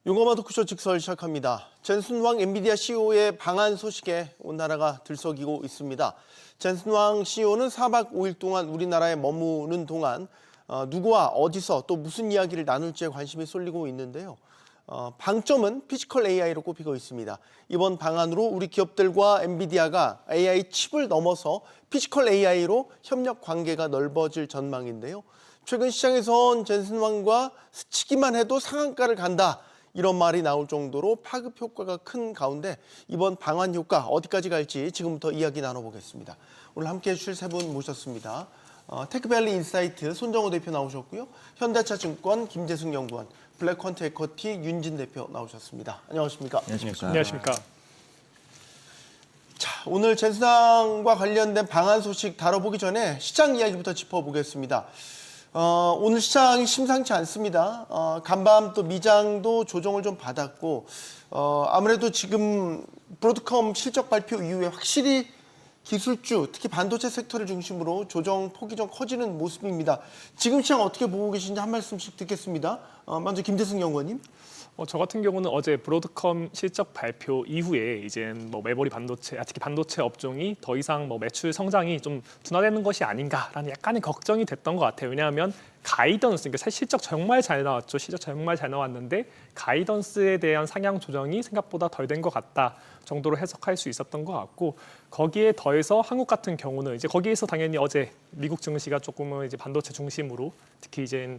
용어만 토크쇼 직설 시작합니다. 젠슨 왕 엔비디아 CEO의 방한 소식에 온 나라가 들썩이고 있습니다. 젠슨 왕 CEO는 4박 5일 동안 우리나라에 머무는 동안 누구와 어디서 또 무슨 이야기를 나눌지에 관심이 쏠리고 있는데요. 방점은 피지컬 AI로 꼽히고 있습니다. 이번 방안으로 우리 기업들과 엔비디아가 AI 칩을 넘어서 피지컬 AI로 협력 관계가 넓어질 전망인데요. 최근 시장에선 젠슨 왕과 스치기만 해도 상한가를 간다. 이런 말이 나올 정도로 파급 효과가 큰 가운데 이번 방한 효과 어디까지 갈지 지금부터 이야기 나눠보겠습니다. 오늘 함께해 주실 세 분 모셨습니다. 테크밸리 인사이트 손정호 대표 나오셨고요. 현대차증권 김재승 연구원, 블랙퀀트 에쿼티 윤진 대표 나오셨습니다. 안녕하십니까? 안녕하십니까? 안녕하십니까? 자, 오늘 젠슨 왕과 관련된 방한 소식 다뤄보기 전에 시장 이야기부터 짚어보겠습니다. 오늘 시장이 심상치 않습니다. 간밤 또 미장도 조정을 좀 받았고 아무래도 지금 브로드컴 실적 발표 이후에 확실히 기술주, 특히 반도체 섹터를 중심으로 조정 폭이 좀 커지는 모습입니다. 지금 시장 어떻게 보고 계신지 한 말씀씩 듣겠습니다. 먼저 김재승 연구원님. 저 같은 경우는 어제 브로드컴 실적 발표 이후에 이제 메모리 반도체, 특히 반도체 업종이 더 이상 매출 성장이 좀 둔화되는 것이 아닌가라는 약간의 걱정이 됐던 것 같아요. 왜냐하면 가이던스, 그러니까 실적 정말 잘 나왔죠. 실적 정말 잘 나왔는데 가이던스에 대한 상향 조정이 생각보다 덜 된 것 같다 정도로 해석할 수 있었던 것 같고, 거기에 더해서 한국 같은 경우는 이제 거기에서 당연히 어제 미국 증시가 조금은 이제 반도체 중심으로, 특히 이제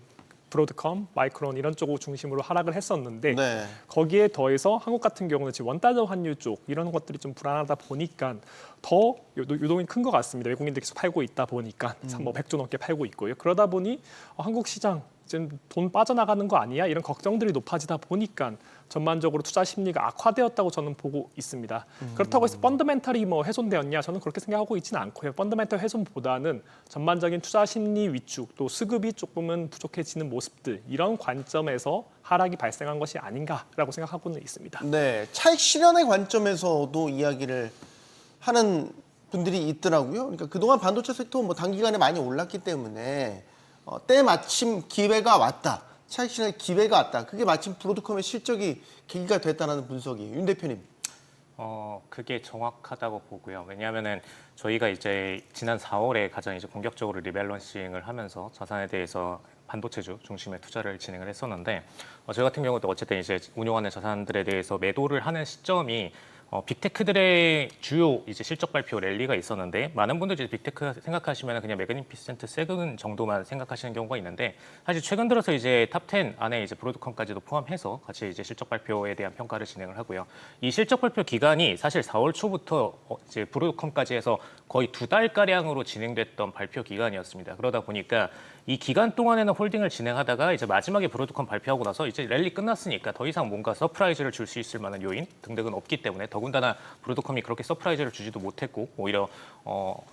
브로드컴, 마이크론 이런 쪽을 중심으로 하락을 했었는데 네. 거기에 더해서 한국 같은 경우는 지금 원달러 환율 쪽 이런 것들이 좀 불안하다 보니까 더 유동이 큰 것 같습니다. 외국인들이 계속 팔고 있다 보니까 100조 넘게 팔고 있고요. 그러다 보니 한국 시장 지금 돈 빠져나가는 거 아니야? 이런 걱정들이 높아지다 보니까 전반적으로 투자 심리가 악화되었다고 저는 보고 있습니다. 그렇다고 해서 펀더멘탈이 훼손되었냐? 저는 그렇게 생각하고 있지는 않고요. 펀더멘탈 훼손보다는 전반적인 투자 심리 위축, 또 수급이 조금은 부족해지는 모습들, 이런 관점에서 하락이 발생한 것이 아닌가라고 생각하고는 있습니다. 네, 차익 실현의 관점에서도 이야기를 하는 분들이 있더라고요. 그러니까 그동안 반도체 섹터 단기간에 많이 올랐기 때문에 때마침 기회가 왔다. 차익 실현의 기회가 왔다. 그게 마침 브로드컴의 실적이 계기가 됐다는 분석이. 윤 대표님. 그게 정확하다고 보고요. 왜냐하면은 저희가 이제 지난 4월에 가장 이제 본격적으로 리밸런싱을 하면서 자산에 대해서 반도체주 중심의 투자를 진행을 했었는데, 저희 같은 경우도 어쨌든 이제 운용하는 자산들에 대해서 매도를 하는 시점이 빅테크들의 주요 이제 실적 발표 랠리가 있었는데, 많은 분들이 이제 빅테크 생각하시면 그냥 매그니피센트 세븐 정도만 생각하시는 경우가 있는데, 사실 최근 들어서 이제 탑10 안에 이제 브로드컴까지도 포함해서 같이 이제 실적 발표에 대한 평가를 진행을 하고요. 이 실적 발표 기간이 사실 4월 초부터 이제 브로드컴까지 해서 거의 2달 가량으로 진행됐던 발표 기간이었습니다. 그러다 보니까 이 기간 동안에는 홀딩을 진행하다가 이제 마지막에 브로드컴 발표하고 나서 이제 랠리 끝났으니까 더 이상 뭔가 서프라이즈를 줄 수 있을 만한 요인 등등은 없기 때문에, 더군다나 브로드컴이 그렇게 서프라이즈를 주지도 못했고 오히려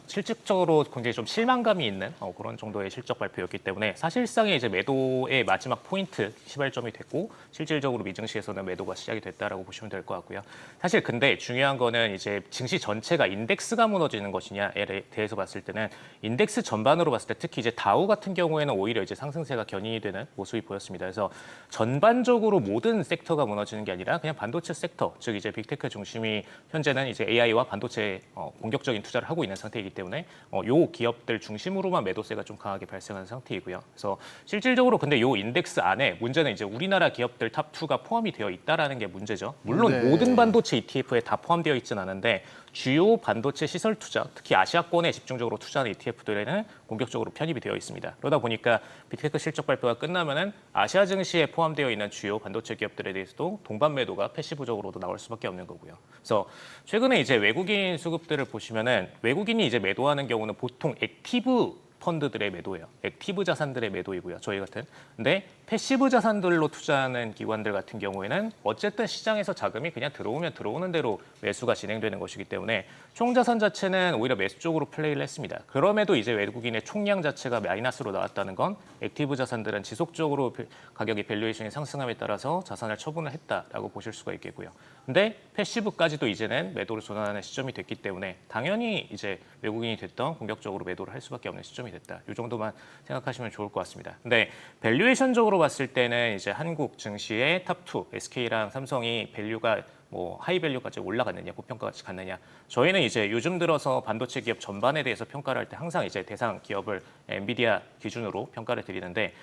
실질적으로 굉장히 좀 실망감이 있는 그런 정도의 실적 발표였기 때문에 사실상의 이제 매도의 마지막 포인트 시발점이 됐고, 실질적으로 미증시에서는 매도가 시작이 됐다라고 보시면 될 것 같고요. 사실 근데 중요한 거는 이제 증시 전체가 인덱스가 무너지는 것이냐에 대해서 봤을 때는 인덱스 전반으로 봤을 때 특히 이제 다우 같은 경우에는 오히려 이제 상승세가 견인이 되는 모습이 보였습니다. 그래서 전반적으로 모든 섹터가 무너지는 게 아니라 그냥 반도체 섹터, 즉 이제 빅테크 중심이 현재는 이제 AI와 반도체 공격적인 투자를 하고 있는 상태이기 때문에 요 기업들 중심으로만 매도세가 좀 강하게 발생하는 상태이고요. 그래서 실질적으로 근데 요 인덱스 안에 문제는 이제 우리나라 기업들 탑2가 포함이 되어 있다라는 게 문제죠. 물론 네. 모든 반도체 ETF에 다 포함되어 있지는 않은데 주요 반도체 시설 투자, 특히 아시아권에 집중적으로 투자하는 ETF들에는 공격적으로 편입이 되어 있습니다. 그러다 보니까 빅테크 실적 발표가 끝나면은 아시아 증시에 포함되어 있는 주요 반도체 기업들에 대해서도 동반 매도가 패시브적으로도 나올 수밖에 없는 거고요. 그래서 최근에 이제 외국인 수급들을 보시면은 외국인이 이제 매도하는 경우는 보통 액티브 펀드들의 매도예요. 액티브 자산들의 매도이고요. 저희 같은. 근데 패시브 자산들로 투자하는 기관들 같은 경우에는 어쨌든 시장에서 자금이 그냥 들어오면 들어오는 대로 매수가 진행되는 것이기 때문에 총 자산 자체는 오히려 매수 쪽으로 플레이를 했습니다. 그럼에도 이제 외국인의 총량 자체가 마이너스로 나왔다는 건 액티브 자산들은 지속적으로 가격이 밸류에이션이 상승함에 따라서 자산을 처분을 했다라고 보실 수가 있겠고요. 근데 패시브까지도 이제는 매도를 전환하는 시점이 됐기 때문에 당연히 이제 외국인이 됐던 공격적으로 매도를 할 수밖에 없는 시점이 반영이 됐다. 이 정도만 생각하시면 좋을 것 같습니다. 근데 밸류에이션적으로 봤을 때는 이제 한국 증시의 탑2 SK랑 삼성이 밸류가 뭐 하이밸류까지 올라갔느냐, 고평가까지 갔느냐. 저희는 이제 요즘 들어서 반도체 기업 전반에 대해서 평가를 할 때 항상 이제 대상 기업을 엔비디아 기준으로 평가를 드리는데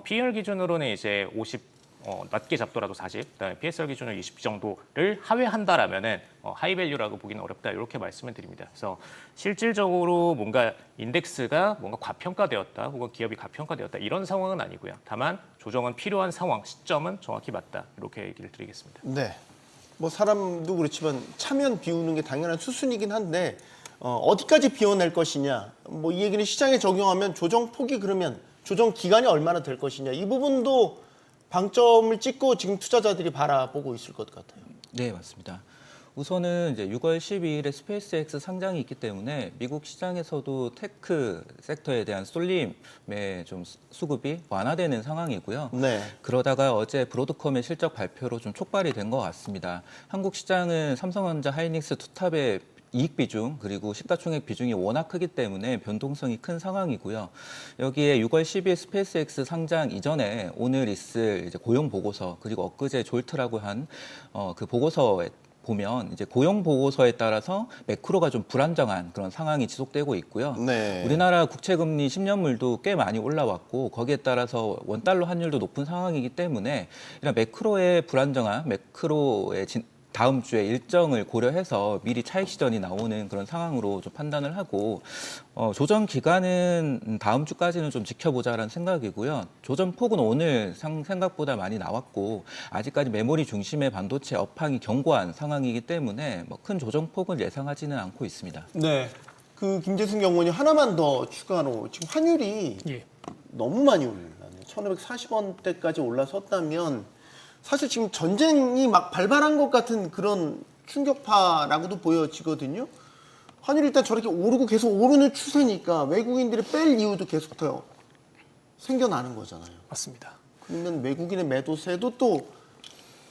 PER 기준으로는 이제 50 낮게 잡더라도 40, 그다음에 PSR 기준으로 20 정도를 하회한다라면은 하이밸류라고 보기는 어렵다 이렇게 말씀을 드립니다. 그래서 실질적으로 뭔가 인덱스가 뭔가 과평가되었다, 혹은 기업이 가평가되었다 이런 상황은 아니고요. 다만 조정은 필요한 상황, 시점은 정확히 맞다 이렇게 얘기를 드리겠습니다. 네. 뭐 사람도 그렇지만 차면 비우는 게 당연한 수순이긴 한데 어디까지 비워낼 것이냐. 뭐 이 얘기는 시장에 적용하면 조정 폭이 그러면 조정 기간이 얼마나 될 것이냐. 이 부분도 방점을 찍고 지금 투자자들이 바라보고 있을 것 같아요. 네, 맞습니다. 우선은 이제 6월 12일에 스페이스X 상장이 있기 때문에 미국 시장에서도 테크 섹터에 대한 쏠림의 좀 수급이 완화되는 상황이고요. 네. 그러다가 어제 브로드컴의 실적 발표로 좀 촉발이 된 것 같습니다. 한국 시장은 삼성전자, 하이닉스, 투탑의 이익 비중 그리고 시가총액 비중이 워낙 크기 때문에 변동성이 큰 상황이고요. 여기에 6월 10일 스페이스X 상장 이전에 오늘 있을 이제 고용 보고서 그리고 엊그제 졸트라고 한 그 보고서에 보면 이제 고용 보고서에 따라서 매크로가 좀 불안정한 그런 상황이 지속되고 있고요. 네. 우리나라 국채금리 10년물도 꽤 많이 올라왔고 거기에 따라서 원달러 환율도 높은 상황이기 때문에 이런 매크로의 불안정한 매크로의 다음 주에 일정을 고려해서 미리 차익 시전이 나오는 그런 상황으로 좀 판단을 하고 조정 기간은 다음 주까지는 좀 지켜보자라는 생각이고요. 조정 폭은 오늘 생각보다 많이 나왔고 아직까지 메모리 중심의 반도체 업황이 견고한 상황이기 때문에 뭐 큰 조정 폭을 예상하지는 않고 있습니다. 네. 그 김재승 경원이 하나만 더 추가로 지금 환율이 예. 너무 많이 올랐네요. 1,540원대까지 올라섰다면 사실 지금 전쟁이 막 발발한 것 같은 그런 충격파라고도 보여지거든요. 환율이 일단 저렇게 오르고 계속 오르는 추세니까 외국인들이 뺄 이유도 계속 더 생겨나는 거잖아요. 맞습니다. 그러면 외국인의 매도세도 또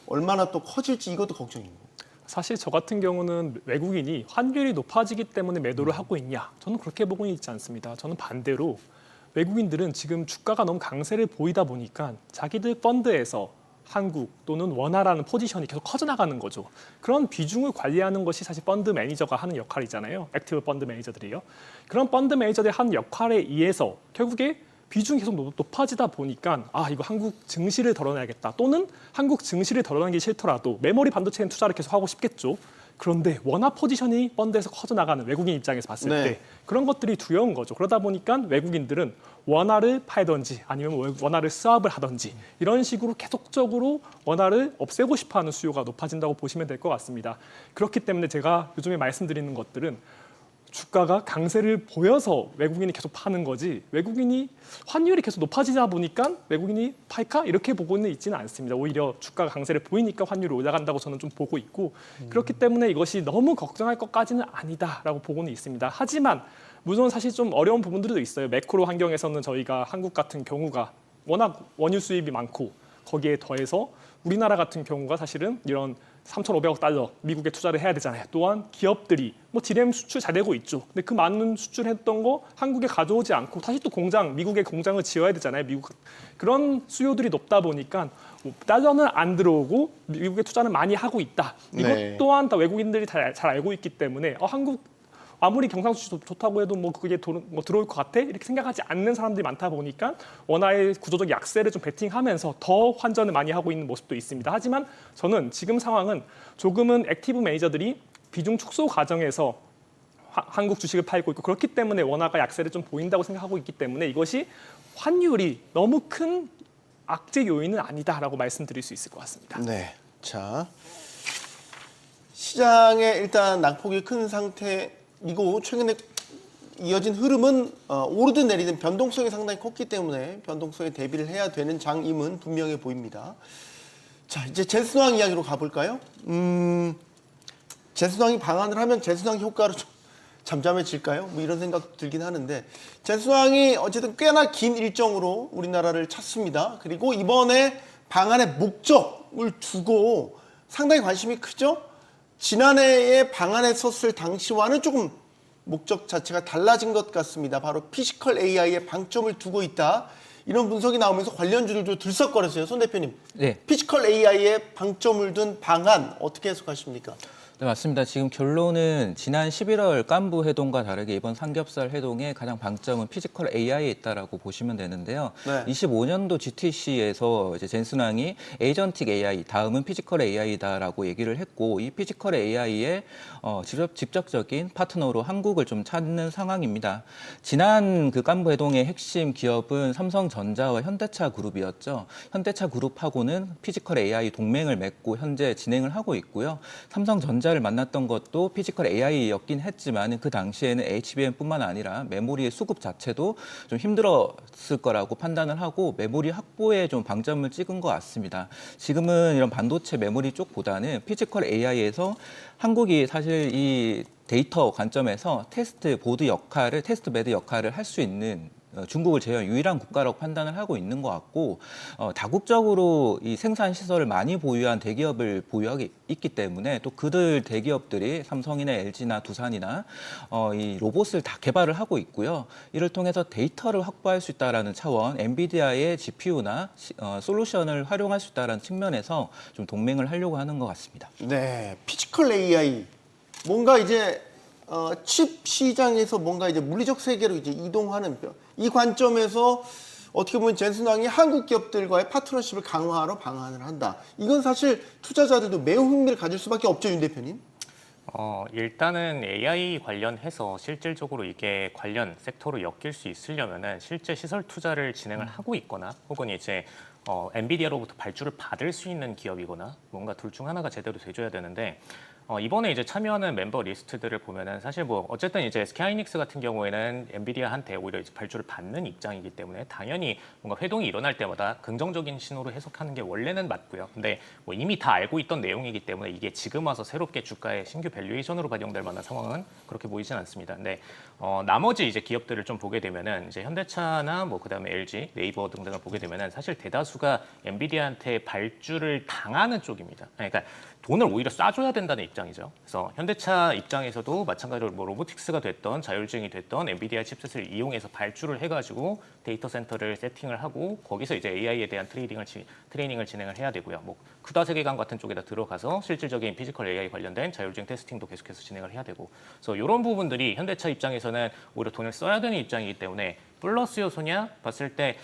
얼마나 또 커질지 이것도 걱정입니다. 사실 저 같은 경우는 외국인이 환율이 높아지기 때문에 매도를 하고 있냐? 저는 그렇게 보고는 있지 않습니다. 저는 반대로 외국인들은 지금 주가가 너무 강세를 보이다 보니까 자기들 펀드에서 한국 또는 원화라는 포지션이 계속 커져나가는 거죠. 그런 비중을 관리하는 것이 사실 펀드 매니저가 하는 역할이잖아요. 액티브 펀드 매니저들이요. 그런 펀드 매니저들이 하는 역할에 의해서 결국에 비중이 계속 높아지다 보니까 이거 한국 증시를 덜어내야겠다. 또는 한국 증시를 덜어내기 싫더라도 메모리 반도체에 투자를 계속 하고 싶겠죠. 그런데 원화 포지션이 펀드에서 커져나가는 외국인 입장에서 봤을 네. 때 그런 것들이 두려운 거죠. 그러다 보니까 외국인들은 원화를 팔든지 아니면 원화를 스왑을 하든지 이런 식으로 계속적으로 원화를 없애고 싶어하는 수요가 높아진다고 보시면 될 것 같습니다. 그렇기 때문에 제가 요즘에 말씀드리는 것들은 주가가 강세를 보여서 외국인이 계속 파는 거지 외국인이 환율이 계속 높아지다 보니까 외국인이 팔까? 이렇게 보고는 있지는 않습니다. 오히려 주가가 강세를 보이니까 환율이 올라간다고 저는 좀 보고 있고 그렇기 때문에 이것이 너무 걱정할 것까지는 아니다라고 보고는 있습니다. 하지만 물론 사실 좀 어려운 부분들도 있어요. 매크로 환경에서는 저희가 한국 같은 경우가 워낙 원유 수입이 많고 거기에 더해서 우리나라 같은 경우가 사실은 이런 3,500억 달러 미국에 투자를 해야 되잖아요. 또한 기업들이 뭐 디램 수출 잘 되고 있죠. 근데 그 많은 수출했던 거 한국에 가져오지 않고 다시 또 미국에 공장을 지어야 되잖아요. 미국 그런 수요들이 높다 보니까 달러는 안 들어오고 미국에 투자는 많이 하고 있다. 이것 네. 또한 다 외국인들이 잘 알고 있기 때문에 한국 아무리 경상수지 좋다고 해도 뭐 그게 들어올 것 같아? 이렇게 생각하지 않는 사람들이 많다 보니까 원화의 구조적 약세를 좀 베팅하면서 더 환전을 많이 하고 있는 모습도 있습니다. 하지만 저는 지금 상황은 조금은 액티브 매니저들이 비중 축소 과정에서 한국 주식을 팔고 있고 그렇기 때문에 원화가 약세를 좀 보인다고 생각하고 있기 때문에 이것이 환율이 너무 큰 악재 요인은 아니다라고 말씀드릴 수 있을 것 같습니다. 네. 자, 시장에 일단 낙폭이 큰 상태이고 최근에 이어진 흐름은 오르든 내리든 변동성이 상당히 컸기 때문에 변동성에 대비를 해야 되는 장임은 분명해 보입니다. 자, 이제 제스왕 이야기로 가볼까요? 제스왕이 방한을 하면 제스왕 효과로 좀 잠잠해질까요? 뭐 이런 생각 들긴 하는데 제스왕이 어쨌든 꽤나 긴 일정으로 우리나라를 찾습니다. 그리고 이번에 방한의 목적을 두고 상당히 관심이 크죠? 지난해에 방한했었을 당시와는 조금 목적 자체가 달라진 것 같습니다. 바로 피지컬 AI에 방점을 두고 있다. 이런 분석이 나오면서 관련주들도 들썩거렸어요. 손 대표님, 네. 피지컬 AI에 방점을 둔 방안 어떻게 해석하십니까? 네, 맞습니다. 지금 결론은 지난 11월 깐부 회동과 다르게 이번 삼겹살 회동의 가장 방점은 피지컬 AI에 있다라고 보시면 되는데요. 네. 25년도 GTC에서 이제 젠슨 왕이 에이전틱 AI, 다음은 피지컬 AI다라고 얘기를 했고, 이 피지컬 AI의 직접적인 파트너로 한국을 좀 찾는 상황입니다. 지난 그 깐부 회동의 핵심 기업은 삼성전자와 현대차 그룹이었죠. 현대차 그룹하고는 피지컬 AI 동맹을 맺고 현재 진행을 하고 있고요. 삼성전자를 만났던 것도 피지컬 AI였긴 했지만 그 당시에는 HBM뿐만 아니라 메모리의 수급 자체도 좀 힘들었을 거라고 판단을 하고 메모리 확보에 좀 방점을 찍은 것 같습니다. 지금은 이런 반도체 메모리 쪽보다는 피지컬 AI에서 한국이 사실 이 데이터 관점에서 테스트 베드 역할을 할 수 있는 중국을 제외한 유일한 국가라고 판단을 하고 있는 것 같고, 다국적으로 이 생산 시설을 많이 보유한 대기업을 보유하고 있기 때문에 또 그들 대기업들이 삼성이나 LG나 두산이나 이 로봇을 다 개발을 하고 있고요. 이를 통해서 데이터를 확보할 수 있다라는 차원, 엔비디아의 GPU나 솔루션을 활용할 수 있다라는 측면에서 좀 동맹을 하려고 하는 것 같습니다. 네, 피지컬 AI 뭔가 이제 칩 시장에서 뭔가 이제 물리적 세계로 이제 이동하는 이 관점에서 어떻게 보면 젠슨 왕이 한국 기업들과의 파트너십을 강화하러 방안을 한다. 이건 사실 투자자들도 매우 흥미를 가질 수밖에 없죠, 윤 대표님. 일단은 AI 관련해서 실질적으로 이게 관련 섹터로 엮일 수 있으려면은 실제 시설 투자를 진행을 하고 있거나 혹은 이제 엔비디아로부터 발주를 받을 수 있는 기업이거나 뭔가 둘 중 하나가 제대로 돼줘야 되는데 이번에 이제 참여하는 멤버 리스트들을 보면은 사실 뭐 어쨌든 이제 SK 하이닉스 같은 경우에는 엔비디아한테 오히려 이제 발주를 받는 입장이기 때문에 당연히 뭔가 회동이 일어날 때마다 긍정적인 신호로 해석하는 게 원래는 맞고요. 근데 뭐 이미 다 알고 있던 내용이기 때문에 이게 지금 와서 새롭게 주가의 신규 밸류에이션으로 반영될 만한 상황은 그렇게 보이진 않습니다. 근데 나머지 이제 기업들을 좀 보게 되면은 이제 현대차나 뭐 그다음에 LG, 네이버 등등을 보게 되면은 사실 대다수가 엔비디아한테 발주를 당하는 쪽입니다. 그러니까 돈을 오히려 쏴줘야 된다는 입장이죠. 그래서 현대차 입장에서도 마찬가지로 뭐 로보틱스가 됐던 자율주행이 됐던 엔비디아 칩셋을 이용해서 발주를 해가지고 데이터 센터를 세팅을 하고 거기서 이제 AI에 대한 트레이닝을 진행을 해야 되고요. 뭐 쿠다 세계관 같은 쪽에다 들어가서 실질적인 피지컬 AI 관련된 자율주행 테스팅도 계속해서 진행을 해야 되고, 그래서 이런 부분들이 현대차 입장에서는 오히려 돈을 써야 되는 입장이기 때문에 플러스 요소냐 봤을 때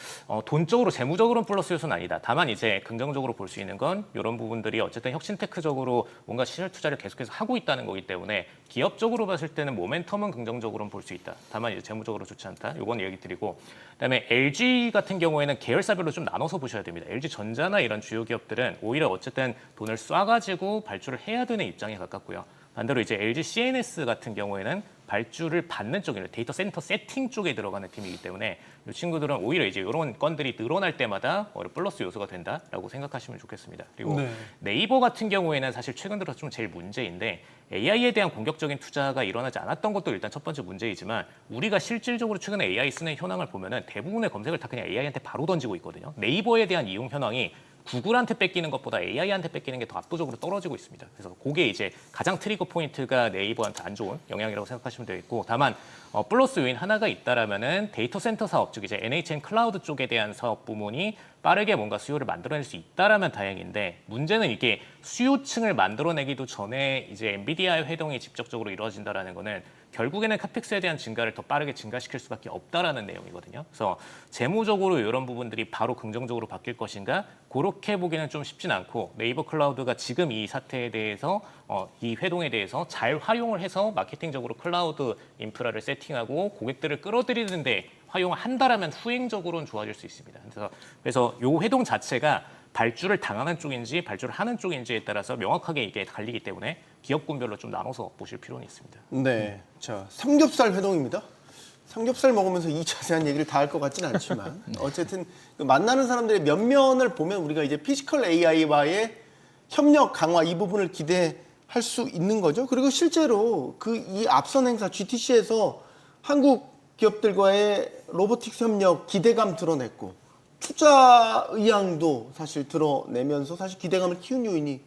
돈적으로 재무적으로는 플러스 요소는 아니다. 다만 이제 긍정적으로 볼 수 있는 건 이런 부분들이 어쨌든 혁신테크적으로 뭔가 시설 투자를 계속해서 하고 있다는 거기 때문에 기업적으로 봤을 때는 모멘텀은 긍정적으로는 볼 수 있다. 다만 이제 재무적으로 좋지 않다. 요건 얘기 드리고, 그다음에 LG 같은 경우에는 계열사별로 좀 나눠서 보셔야 됩니다. LG 전자나 이런 주요 기업들은 오히려 어쨌든 돈을 쏴가지고 발주를 해야 되는 입장에 가깝고요. 반대로 이제 LG CNS 같은 경우에는 발주를 받는 쪽이에요. 데이터 센터 세팅 쪽에 들어가는 팀이기 때문에 이 친구들은 오히려 이제 이런 건들이 늘어날 때마다 플러스 요소가 된다라고 생각하시면 좋겠습니다. 그리고 네이버 같은 경우에는 사실 최근 들어서 좀 제일 문제인데 AI에 대한 공격적인 투자가 일어나지 않았던 것도 일단 첫 번째 문제이지만 우리가 실질적으로 최근에 AI 쓰는 현황을 보면은 대부분의 검색을 다 그냥 AI한테 바로 던지고 있거든요. 네이버에 대한 이용 현황이 구글한테 뺏기는 것보다 AI한테 뺏기는 게 더 압도적으로 떨어지고 있습니다. 그래서 그게 이제 가장 트리거 포인트가 네이버한테 안 좋은 영향이라고 생각하시면 되겠고, 다만 플러스 요인 하나가 있다라면은 데이터 센터 사업 즉 이제 NHN 클라우드 쪽에 대한 사업 부문이 빠르게 뭔가 수요를 만들어낼 수 있다라면 다행인데, 문제는 이게 수요층을 만들어내기도 전에 이제 엔비디아의 회동이 직접적으로 이루어진다라는 거는 결국에는 카펙스에 대한 증가를 더 빠르게 증가시킬 수밖에 없다라는 내용이거든요. 그래서 재무적으로 이런 부분들이 바로 긍정적으로 바뀔 것인가 그렇게 보기는 좀 쉽진 않고, 네이버 클라우드가 지금 이 사태에 대해서 이 회동에 대해서 잘 활용을 해서 마케팅적으로 클라우드 인프라를 세팅하고 고객들을 끌어들이는데 활용을 한다라면 후행적으로는 좋아질 수 있습니다. 그래서 이 회동 자체가 발주를 당하는 쪽인지 발주를 하는 쪽인지에 따라서 명확하게 이게 갈리기 때문에 기업군별로 좀 나눠서 보실 필요는 있습니다. 네, 자 삼겹살 회동입니다. 삼겹살 먹으면서 이 자세한 얘기를 다 할 것 같지는 않지만 어쨌든 그 만나는 사람들의 면면을 보면 우리가 이제 피지컬 AI와의 협력 강화 이 부분을 기대할 수 있는 거죠. 그리고 실제로 그 이 앞선 행사 GTC에서 한국 기업들과의 로보틱스 협력 기대감 드러냈고 투자 의향도 사실 드러내면서 사실 기대감을 키운 요인이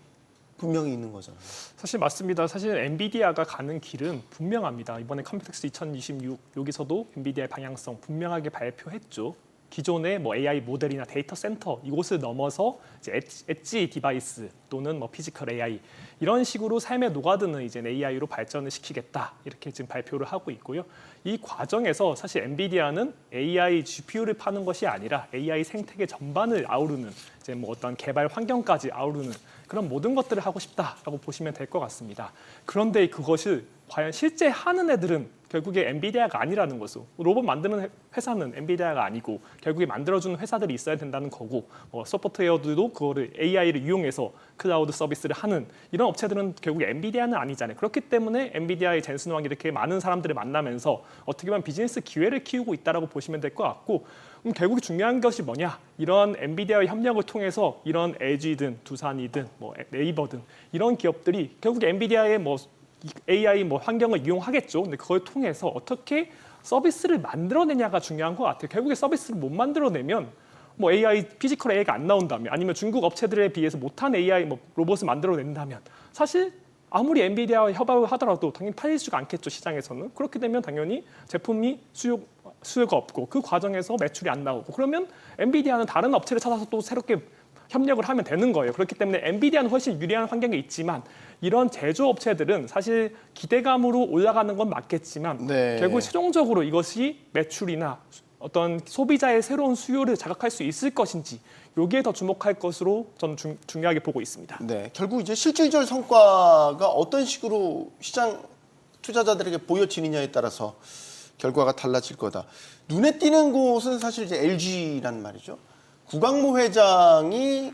분명히 있는 거잖아요. 사실 맞습니다. 사실 엔비디아가 가는 길은 분명합니다. 이번에 컴퓨텍스 2026 여기서도 엔비디아의 방향성 분명하게 발표했죠. 기존의 뭐 AI 모델이나 데이터 센터 이곳을 넘어서 이제 엣지 디바이스 또는 뭐 피지컬 AI 이런 식으로 삶에 녹아드는 이제 AI로 발전을 시키겠다 이렇게 지금 발표를 하고 있고요. 이 과정에서 사실 엔비디아는 AI GPU를 파는 것이 아니라 AI 생태계 전반을 아우르는 이제 뭐 어떤 개발 환경까지 아우르는 그런 모든 것들을 하고 싶다라고 보시면 될 것 같습니다. 그런데 그것을 과연 실제 하는 애들은 결국에 엔비디아가 아니라는 거죠. 로봇 만드는 회사는 엔비디아가 아니고 결국에 만들어주는 회사들이 있어야 된다는 거고 소프트웨어들도 그거를 AI를 이용해서 클라우드 서비스를 하는 이런 업체들은 결국에 엔비디아는 아니잖아요. 그렇기 때문에 엔비디아의 젠슨 왕이 이렇게 많은 사람들을 만나면서 어떻게 보면 비즈니스 기회를 키우고 있다라고 보시면 될 것 같고 결국에 중요한 것이 뭐냐? 이런 엔비디아의 협력을 통해서 이런 LG든 두산이든 뭐 네이버든 이런 기업들이 결국에 엔비디아의 뭐 AI 뭐 환경을 이용하겠죠. 근데 그걸 통해서 어떻게 서비스를 만들어내냐가 중요한 것 같아요. 결국에 서비스를 못 만들어내면 뭐 AI 피지컬 AI가 안 나온다면 아니면 중국 업체들에 비해서 못한 AI 뭐 로봇을 만들어낸다면 사실 아무리 엔비디아와 협업을 하더라도 당연히 팔릴 수가 않겠죠 시장에서는. 그렇게 되면 당연히 제품이 수요가 없고 그 과정에서 매출이 안 나오고 그러면 엔비디아는 다른 업체를 찾아서 또 새롭게 협력을 하면 되는 거예요. 그렇기 때문에 엔비디아는 훨씬 유리한 환경에 있지만 이런 제조업체들은 사실 기대감으로 올라가는 건 맞겠지만 네. 결국 최종적으로 이것이 매출이나 어떤 소비자의 새로운 수요를 자극할 수 있을 것인지 여기에 더 주목할 것으로 저는 중요하게 보고 있습니다. 네, 결국 이제 실질적 성과가 어떤 식으로 시장 투자자들에게 보여지느냐에 따라서 결과가 달라질 거다. 눈에 띄는 곳은 사실 이제 LG란 말이죠. 구광모 회장이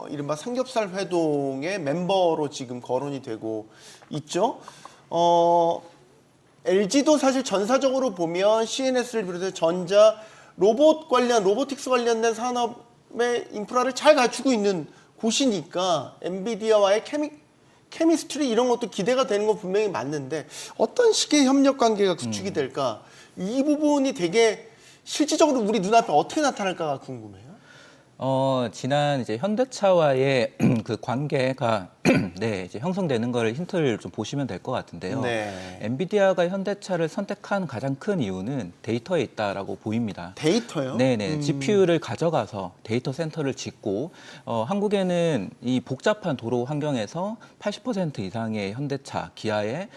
이른바 삼겹살 회동의 mem버로 지금 거론이 되고 있죠. LG도 사실 전사적으로 보면 CNS를 비롯해 전자, 로보틱스 관련된 산업의 인프라를 잘 갖추고 있는 곳이니까 엔비디아와의 케미스트리 이런 것도 기대가 되는 건 분명히 맞는데 어떤 식의 협력 관계가 구축이 될까? 이 부분이 되게 실질적으로 우리 눈앞에 어떻게 나타날까가 궁금해요. 지난 이제 현대차와의 그 관계가 네, 이제 형성되는 거를 힌트를 좀 보시면 될 것 같은데요. 네. 엔비디아가 현대차를 선택한 가장 큰 이유는 데이터에 있다라고 보입니다. 데이터요? 네네. GPU를 가져가서 데이터 센터를 짓고 한국에는 이 복잡한 도로 환경에서 80% 이상의 현대차, 기아의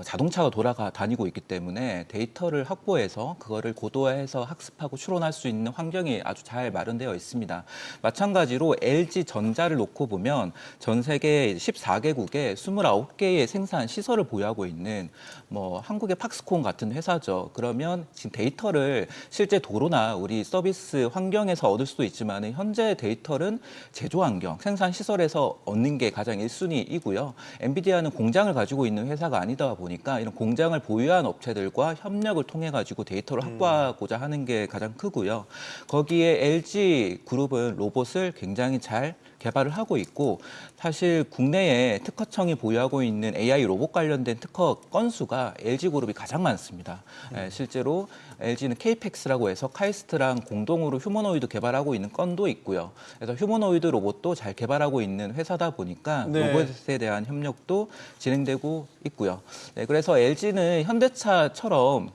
자동차가 다니고 있기 때문에 데이터를 확보해서 그거를 고도화해서 학습하고 추론할 수 있는 환경이 아주 잘 마련되어 있습니다. 마찬가지로 LG전자를 놓고 보면 전 세계 14개국에 29개의 생산 시설을 보유하고 있는 뭐 한국의 팍스콘 같은 회사죠. 그러면 지금 데이터를 실제 도로나 우리 서비스 환경에서 얻을 수도 있지만 현재 데이터는 제조 환경, 생산 시설에서 얻는 게 가장 1순위이고요. 엔비디아는 공장을 가지고 있는 회사가 아니다 보니까 이런 공장을 보유한 업체들과 협력을 통해 가지고 데이터를 확보하고자 하는 게 가장 크고요. 거기에 LG 그룹은 로봇을 굉장히 잘 개발을 하고 있고 사실 국내에 특허청이 보유하고 있는 AI 로봇 관련된 특허 건수가 LG그룹이 가장 많습니다. 실제로 LG는 KPEX라고 해서 카이스트랑 공동으로 휴머노이드 개발하고 있는 건도 있고요. 그래서 휴머노이드 로봇도 잘 개발하고 있는 회사다 보니까 네. 로봇에 대한 협력도 진행되고 있고요. 네, 그래서 LG는 현대차처럼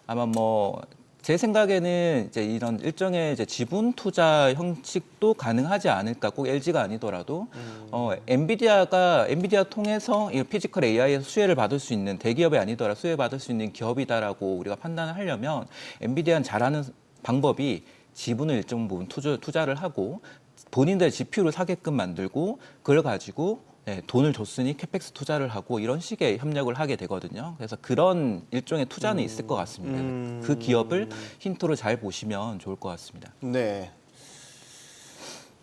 아마 제 생각에는 이제 이런 일종의 이제 지분 투자 형식도 가능하지 않을까. 꼭 LG가 아니더라도 엔비디아 통해서 이 피지컬 AI에서 수혜를 받을 수 있는 대기업이 아니더라 수혜 받을 수 있는 기업이다라고 우리가 판단을 하려면 엔비디아는 잘하는 방법이 지분을 일정 부분 투자를 하고 본인들 GPU를 사게끔 만들고 그걸 가지고 돈을 줬으니 캐펙스 투자를 하고 이런 식의 협력을 하게 되거든요. 그래서 그런 일종의 투자는 있을 것 같습니다. 그 기업을 힌트로 잘 보시면 좋을 것 같습니다. 네.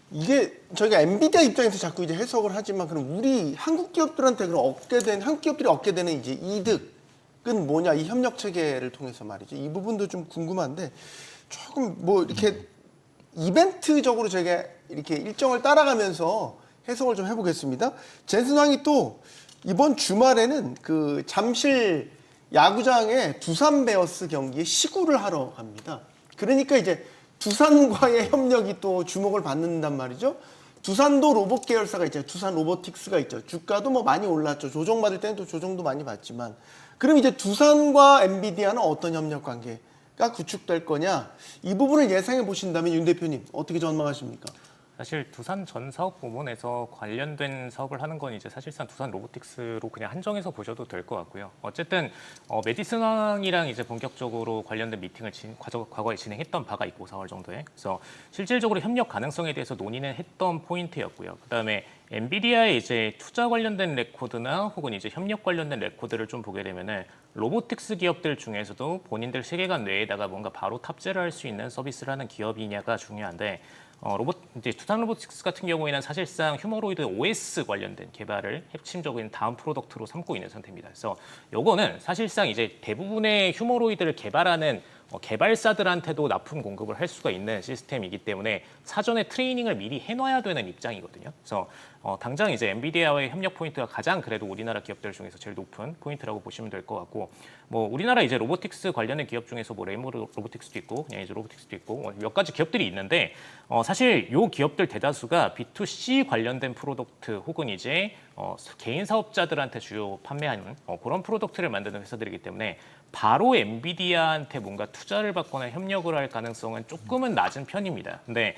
이게 저희가 엔비디아 입장에서 자꾸 이제 해석을 하지만 그럼 우리 한국 기업들한테 그럼 한국 기업들이 얻게 되는 이제 이득은 뭐냐 이 협력 체계를 통해서 말이죠. 이 부분도 좀 궁금한데 조금 이렇게 이벤트적으로 저희가 이렇게 일정을 따라가면서 해석을 좀 해보겠습니다. 젠슨 왕이 또 이번 주말에는 그 잠실 야구장에 두산 베어스 경기에 시구를 하러 갑니다. 그러니까 이제 두산과의 협력이 또 주목을 받는단 말이죠. 두산도 로봇 계열사가 있죠. 두산 로보틱스가 있죠. 주가도 뭐 많이 올랐죠. 조정받을 때는 또 조정도 많이 받지만. 그럼 이제 두산과 엔비디아는 어떤 협력 관계가 구축될 거냐? 이 부분을 예상해 보신다면 윤 대표님 어떻게 전망하십니까? 사실 두산 전 사업 부문에서 관련된 사업을 하는 건 이제 사실상 두산 로보틱스로 그냥 한정해서 보셔도 될 것 같고요. 어쨌든 메디슨 왕이랑 이제 본격적으로 관련된 미팅을 과거에 진행했던 바가 있고 4월 정도에. 그래서 실질적으로 협력 가능성에 대해서 논의는 했던 포인트였고요. 그다음에 엔비디아의 이제 투자 관련된 레코드나 혹은 이제 협력 관련된 레코드를 좀 보게 되면은 로보틱스 기업들 중에서도 본인들 세계관 내에다가 뭔가 바로 탑재를 할 수 있는 서비스를 하는 기업이냐가 중요한데 이제 두산 로보틱스 같은 경우에는 사실상 휴머로이드 OS 관련된 개발을 핵심적인 다음 프로덕트로 삼고 있는 상태입니다. 그래서 요거는 사실상 이제 대부분의 휴머로이드를 개발하는 개발사들한테도 납품 공급을 할 수가 있는 시스템이기 때문에 사전에 트레이닝을 미리 해놔야 되는 입장이거든요. 그래서 당장 이제 엔비디아와의 협력 포인트가 가장 그래도 우리나라 기업들 중에서 제일 높은 포인트라고 보시면 될 것 같고, 뭐 우리나라 이제 로보틱스 관련된 기업 중에서 뭐 레이모 로보틱스도 있고 그냥 이제 로보틱스도 있고 몇 가지 기업들이 있는데 사실 요 기업들 대다수가 B2C 관련된 프로덕트 혹은 이제 개인 사업자들한테 주요 판매하는 그런 프로덕트를 만드는 회사들이기 때문에 바로 엔비디아한테 뭔가 투자를 받거나 협력을 할 가능성은 조금은 낮은 편입니다. 근데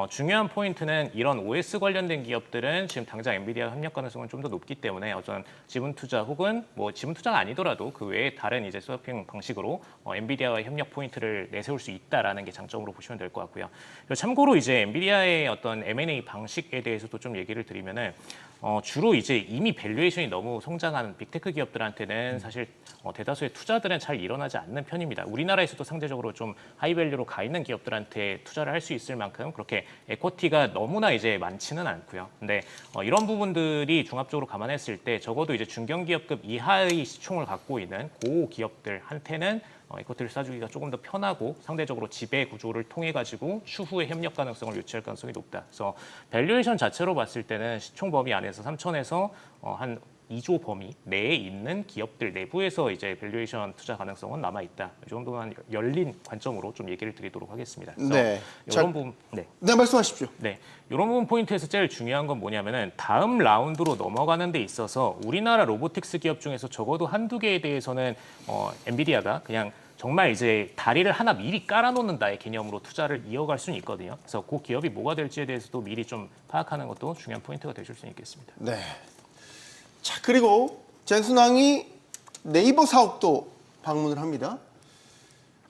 중요한 포인트는 이런 OS 관련된 기업들은 지금 당장 엔비디아 협력 가능성은 좀 더 높기 때문에 어떤 지분 투자 혹은 뭐 지분 투자가 아니더라도 그 외에 다른 이제 스와핑 방식으로 엔비디아와의 협력 포인트를 내세울 수 있다라는 게 장점으로 보시면 될 것 같고요. 참고로 이제 엔비디아의 어떤 M&A 방식에 대해서도 좀 얘기를 드리면은 주로 이제 이미 밸류에이션이 너무 성장한 빅테크 기업들한테는 사실 대다수의 투자들은 잘 일어나지 않는 편입니다. 우리나라에서도 상대적으로 좀 하이밸류로 가 있는 기업들한테 투자를 할 수 있을 만큼 그렇게 에쿼티가 너무나 이제 많지는 않고요. 근데 이런 부분들이 종합적으로 감안했을 때 적어도 이제 중견기업급 이하의 시총을 갖고 있는 고 기업들한테는 에쿼티를 싸주기가 조금 더 편하고 상대적으로 지배 구조를 통해 가지고 추후에 협력 가능성을 유치할 가능성이 높다. 그래서 밸류에이션 자체로 봤을 때는 시총 범위 안에서 3천에서 한 2조 범위 내에 있는 기업들 내부에서 이제 밸류에이션 투자 가능성은 남아 있다. 이 정도만 열린 관점으로 좀 얘기를 드리도록 하겠습니다. 그래서 네. 이런 부분, 네. 네, 말씀하십시오. 네, 이런 부분 포인트에서 제일 중요한 건 뭐냐면은 다음 라운드로 넘어가는 데 있어서 우리나라 로보틱스 기업 중에서 적어도 한두 개에 대해서는 엔비디아가 그냥 정말 이제 다리를 하나 미리 깔아놓는다의 개념으로 투자를 이어갈 수는 있거든요. 그래서 그 기업이 뭐가 될지에 대해서도 미리 좀 파악하는 것도 중요한 포인트가 되실 수 있겠습니다. 네. 자, 그리고 젠슨왕이 네이버 사옥도 방문을 합니다.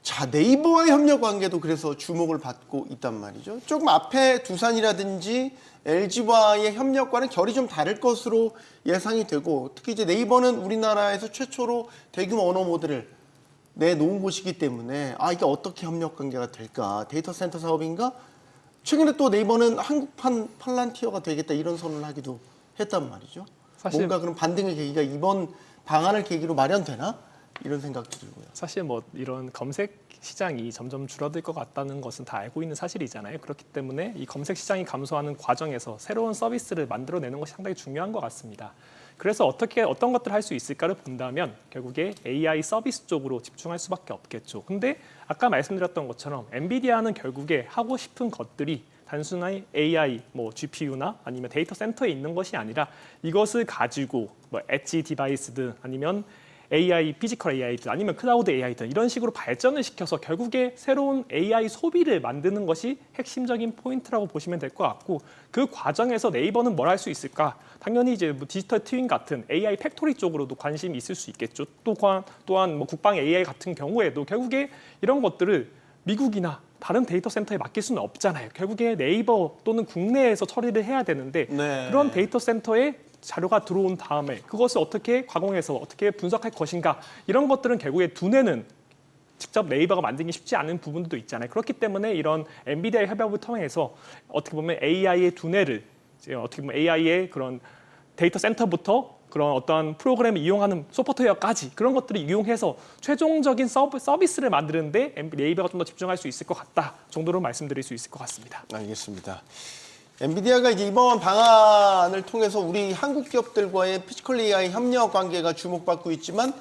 자, 네이버와의 협력 관계도 그래서 주목을 받고 있단 말이죠. 조금 앞에 두산이라든지 LG와의 협력과는 결이 좀 다를 것으로 예상이 되고, 특히 이제 네이버는 우리나라에서 최초로 대규모 언어 모델을 내놓은 곳이기 때문에 이게 어떻게 협력 관계가 될까? 데이터 센터 사업인가? 최근에 또 네이버는 한국판 팔란티어가 되겠다 이런 선언을 하기도 했단 말이죠. 사실 뭔가 그런 반등의 계기가 이번 방안을 계기로 마련되나? 이런 생각도 들고요. 사실 뭐 이런 검색 시장이 점점 줄어들 것 같다는 것은 다 알고 있는 사실이잖아요. 그렇기 때문에 이 검색 시장이 감소하는 과정에서 새로운 서비스를 만들어내는 것이 상당히 중요한 것 같습니다. 그래서 어떤 것들을 할 수 있을까를 본다면 결국에 AI 서비스 쪽으로 집중할 수밖에 없겠죠. 근데 아까 말씀드렸던 것처럼 엔비디아는 결국에 하고 싶은 것들이 단순히 AI, 뭐 GPU나 아니면 데이터 센터에 있는 것이 아니라 이것을 가지고 뭐 엣지 디바이스든 아니면 AI, 피지컬 AI든 아니면 클라우드 AI든 이런 식으로 발전을 시켜서 결국에 새로운 AI 소비를 만드는 것이 핵심적인 포인트라고 보시면 될 것 같고, 그 과정에서 네이버는 뭘 할 수 있을까? 당연히 이제 뭐 디지털 트윈 같은 AI 팩토리 쪽으로도 관심이 있을 수 있겠죠. 또한 뭐 국방 AI 같은 경우에도 결국에 이런 것들을 미국이나 다른 데이터 센터에 맡길 수는 없잖아요. 결국에 네이버 또는 국내에서 처리를 해야 되는데 네. 그런 데이터 센터에 자료가 들어온 다음에 그것을 어떻게 가공해서 어떻게 분석할 것인가, 이런 것들은 결국에 두뇌는 직접 네이버가 만들기 쉽지 않은 부분도 있잖아요. 그렇기 때문에 이런 엔비디아의 협업을 통해서 어떻게 보면 AI의 두뇌를, 어떻게 보면 AI의 그런 데이터 센터부터 그런 어떤 프로그램을 이용하는 소프트웨어까지 그런 것들을 이용해서 최종적인 서비스를 만드는데 네이버가 좀 더 집중할 수 있을 것 같다 정도로 말씀드릴 수 있을 것 같습니다. 알겠습니다. 엔비디아가 이제 이번 방안을 통해서 우리 한국 기업들과의 피지컬 AI 협력 관계가 주목받고 있지만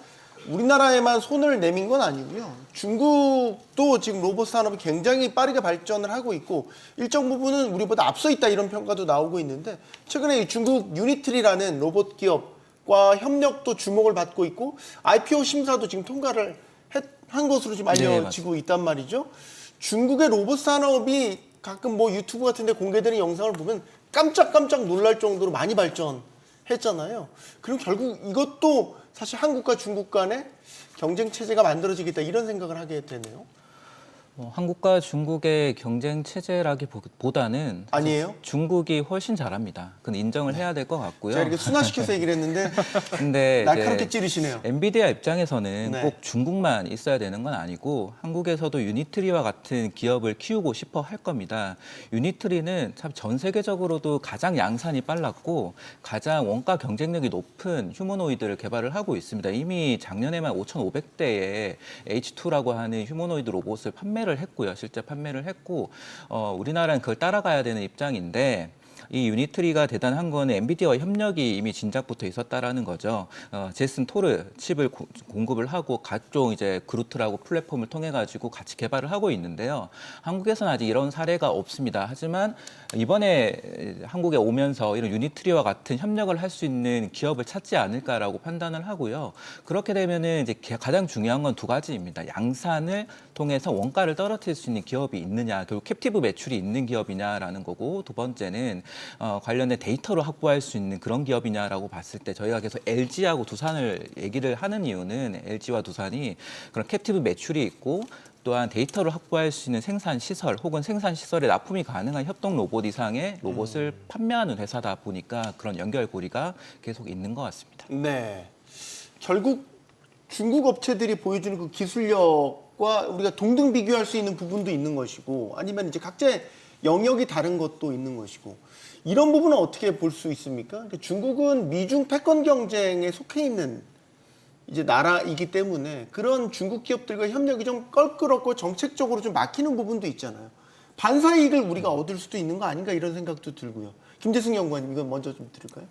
우리나라에만 손을 내민 건 아니고요. 중국도 지금 로봇 산업이 굉장히 빠르게 발전을 하고 있고 일정 부분은 우리보다 앞서 있다 이런 평가도 나오고 있는데 최근에 이 중국 유니트리라는 로봇 기업과 협력도 주목을 받고 있고 IPO 심사도 지금 통과를 한 것으로 지금 알려지고 있단 말이죠. 중국의 로봇 산업이 가끔 뭐 유튜브 같은 데 공개되는 영상을 보면 깜짝깜짝 놀랄 정도로 많이 발전했잖아요. 그럼 결국 이것도 사실 한국과 중국 간의 경쟁 체제가 만들어지겠다 이런 생각을 하게 되네요. 한국과 중국의 경쟁 체제라기보다는 아니에요? 중국이 훨씬 잘합니다. 그건 인정을 해야 될 것 같고요. 제가 이렇게 순화시켜서 얘기를 했는데 근데 날카롭게 이제 찌르시네요. 엔비디아 입장에서는 네. 꼭 중국만 있어야 되는 건 아니고 한국에서도 유니트리와 같은 기업을 키우고 싶어 할 겁니다. 유니트리는 참 전 세계적으로도 가장 양산이 빨랐고 가장 원가 경쟁력이 높은 휴머노이드를 개발을 하고 있습니다. 이미 작년에만 5,500대의 H2라고 하는 휴머노이드 로봇을 판매를 했고요. 실제 판매를 했고 우리나라는 그걸 따라가야 되는 입장인데 이 유니트리가 대단한 거는 엔비디아와 협력이 이미 진작부터 있었다라는 거죠. 제슨 토르 칩을 공급을 하고 각종 이제 그루트라고 플랫폼을 통해 가지고 같이 개발을 하고 있는데요. 한국에서는 아직 이런 사례가 없습니다. 하지만 이번에 한국에 오면서 이런 유니트리와 같은 협력을 할 수 있는 기업을 찾지 않을까라고 판단을 하고요. 그렇게 되면은 이제 가장 중요한 건 두 가지입니다. 양산을 통해서 원가를 떨어뜨릴 수 있는 기업이 있느냐, 결국 캡티브 매출이 있는 기업이냐라는 거고, 두 번째는 관련된 데이터를 확보할 수 있는 그런 기업이냐라고 봤을 때 저희가 계속 LG하고 두산을 얘기를 하는 이유는 LG와 두산이 그런 캡티브 매출이 있고 또한 데이터를 확보할 수 있는 생산 시설 혹은 생산 시설에 납품이 가능한 협동 로봇 이상의 로봇을 판매하는 회사다 보니까 그런 연결고리가 계속 있는 것 같습니다. 네. 결국 중국 업체들이 보여주는 그 기술력과 우리가 동등 비교할 수 있는 부분도 있는 것이고 아니면 이제 각자의 영역이 다른 것도 있는 것이고 이런 부분은 어떻게 볼 수 있습니까? 그러니까 중국은 미중 패권 경쟁에 속해 있는 이제 나라이기 때문에 그런 중국 기업들과 협력이 좀 껄끄럽고 정책적으로 좀 막히는 부분도 있잖아요. 반사 이익을 우리가 얻을 수도 있는 거 아닌가 이런 생각도 들고요. 김재승 연구원님 이건 먼저 좀 들을까요?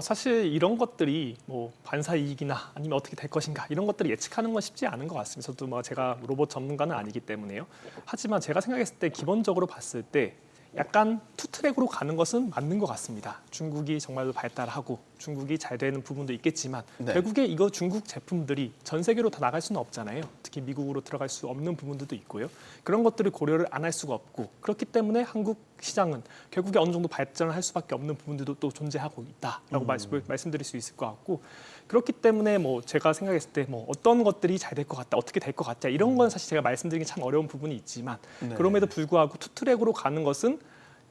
사실 이런 것들이 뭐 반사 이익이나 아니면 어떻게 될 것인가 이런 것들을 예측하는 건 쉽지 않은 것 같습니다. 저도 뭐 제가 로봇 전문가는 아니기 때문에요. 하지만 제가 생각했을 때 기본적으로 봤을 때 약간 투트랙으로 가는 것은 맞는 것 같습니다. 중국이 정말로 발달하고 중국이 잘 되는 부분도 있겠지만 네. 결국에 이거 중국 제품들이 전 세계로 다 나갈 수는 없잖아요. 특히 미국으로 들어갈 수 없는 부분들도 있고요. 그런 것들을 고려를 안 할 수가 없고 그렇기 때문에 한국 시장은 결국에 어느 정도 발전을 할 수밖에 없는 부분들도 또 존재하고 있다라고 말씀드릴 수 있을 것 같고 그렇기 때문에 뭐 제가 생각했을 때 뭐 어떤 것들이 잘 될 것 같다, 어떻게 될 것 같다 이런 건 사실 제가 말씀드리기 참 어려운 부분이 있지만 네. 그럼에도 불구하고 투트랙으로 가는 것은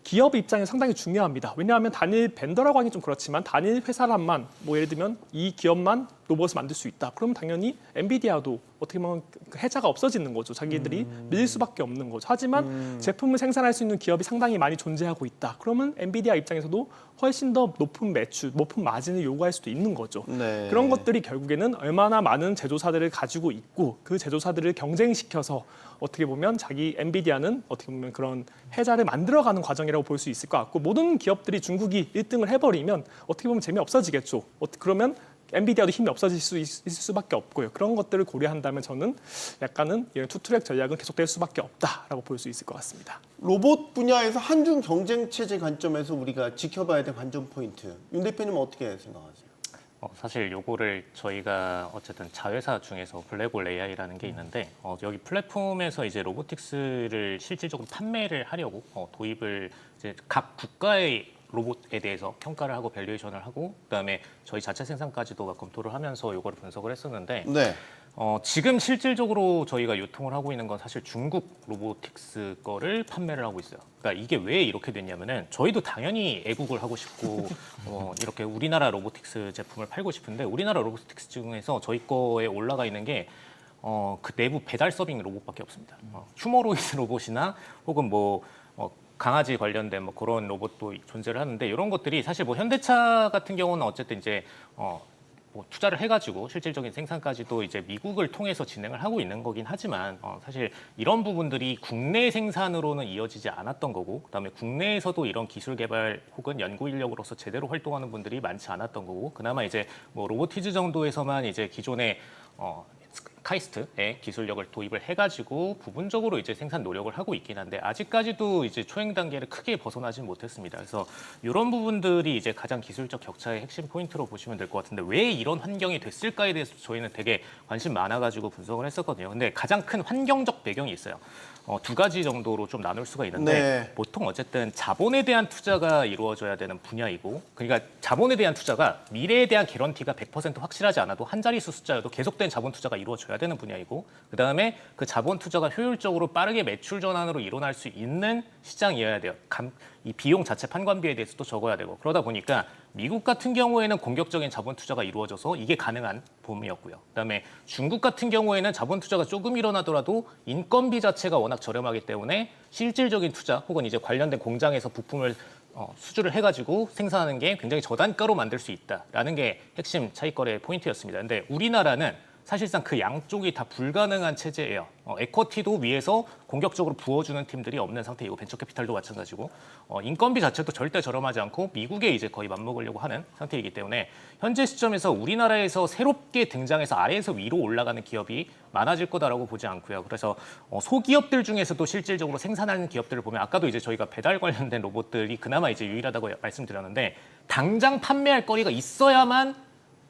기업 입장에 상당히 중요합니다. 왜냐하면 단일 벤더라고 하기 좀 그렇지만 단일 회사란만 뭐 예를 들면 이 기업만 로봇을 만들 수 있다. 그러면 당연히 엔비디아도 어떻게 보면 그 해자가 없어지는 거죠. 자기들이 밀릴 수밖에 없는 거죠. 하지만 제품을 생산할 수 있는 기업이 상당히 많이 존재하고 있다. 그러면 엔비디아 입장에서도 훨씬 더 높은 매출, 높은 마진을 요구할 수도 있는 거죠. 네. 그런 것들이 결국에는 얼마나 많은 제조사들을 가지고 있고 그 제조사들을 경쟁시켜서 어떻게 보면 자기 엔비디아는 어떻게 보면 그런 해자를 만들어가는 과정이라고 볼 수 있을 것 같고 모든 기업들이 중국이 1등을 해버리면 어떻게 보면 재미없어지겠죠. 그러면 엔비디아도 힘이 없어질 수 있을 수밖에 없고요. 그런 것들을 고려한다면 저는 약간은 이런 투트랙 전략은 계속될 수밖에 없다라고 볼 수 있을 것 같습니다. 로봇 분야에서 한중 경쟁 체제 관점에서 우리가 지켜봐야 될 관전 포인트. 윤 대표님은 어떻게 생각하세요? 사실 요거를 저희가 어쨌든 자회사 중에서 블랙홀 AI라는 게 있는데 여기 플랫폼에서 이제 로보틱스를 실질적으로 판매를 하려고 도입을 이제 각 국가의 로봇에 대해서 평가를 하고 밸류에이션을 하고 그다음에 저희 자체 생산까지도 막 검토를 하면서 요거를 분석을 했었는데 네. 지금 실질적으로 저희가 유통을 하고 있는 건 사실 중국 로보틱스 거를 판매를 하고 있어요. 그러니까 이게 왜 이렇게 됐냐면은 저희도 당연히 애국을 하고 싶고 이렇게 우리나라 로보틱스 제품을 팔고 싶은데 우리나라 로보틱스 중에서 저희 거에 올라가 있는 게 그 내부 배달 서빙 로봇밖에 없습니다. 휴머로이드 로봇이나 혹은 뭐 강아지 관련된 뭐 그런 로봇도 존재를 하는데 이런 것들이 사실 뭐 현대차 같은 경우는 어쨌든 이제 뭐 뭐 투자를 해가지고 실질적인 생산까지도 이제 미국을 통해서 진행을 하고 있는 거긴 하지만 사실 이런 부분들이 국내 생산으로는 이어지지 않았던 거고, 그다음에 국내에서도 이런 기술 개발 혹은 연구 인력으로서 제대로 활동하는 분들이 많지 않았던 거고, 그나마 이제 뭐 로보티즈 정도에서만 이제 기존의 카이스트의 기술력을 도입을 해가지고 부분적으로 이제 생산 노력을 하고 있긴 한데 아직까지도 이제 초행 단계를 크게 벗어나지 못했습니다. 그래서 이런 부분들이 이제 가장 기술적 격차의 핵심 포인트로 보시면 될 것 같은데 왜 이런 환경이 됐을까에 대해서 저희는 되게 관심 많아가지고 분석을 했었거든요. 근데 가장 큰 환경적 배경이 있어요. 두 가지 정도로 좀 나눌 수가 있는데 네. 보통 어쨌든 자본에 대한 투자가 이루어져야 되는 분야이고, 그러니까 자본에 대한 투자가 미래에 대한 개런티가 100% 확실하지 않아도 한 자릿수 숫자여도 계속된 자본 투자가 이루어져야 되는 분야이고, 그다음에 그 자본 투자가 효율적으로 빠르게 매출 전환으로 일어날 수 있는 시장이어야 돼요. 이 비용 자체 판관비에 대해서도 적어야 되고, 그러다 보니까 미국 같은 경우에는 공격적인 자본 투자가 이루어져서 이게 가능한 봄이었고요. 그다음에 중국 같은 경우에는 자본 투자가 조금 일어나더라도 인건비 자체가 워낙 저렴하기 때문에 실질적인 투자 혹은 이제 관련된 공장에서 부품을 수주를 해가지고 생산하는 게 굉장히 저단가로 만들 수 있다라는 게 핵심 차익거래의 포인트였습니다. 근데 우리나라는 사실상 그 양쪽이 다 불가능한 체제예요. 에쿼티도 위에서 공격적으로 부어주는 팀들이 없는 상태이고, 벤처캐피탈도 마찬가지고, 인건비 자체도 절대 저렴하지 않고 미국에 이제 거의 맞먹으려고 하는 상태이기 때문에 현재 시점에서 우리나라에서 새롭게 등장해서 아래에서 위로 올라가는 기업이 많아질 거다라고 보지 않고요. 그래서 소기업들 중에서도 실질적으로 생산하는 기업들을 보면 아까도 이제 저희가 배달 관련된 로봇들이 그나마 이제 유일하다고 말씀드렸는데 당장 판매할 거리가 있어야만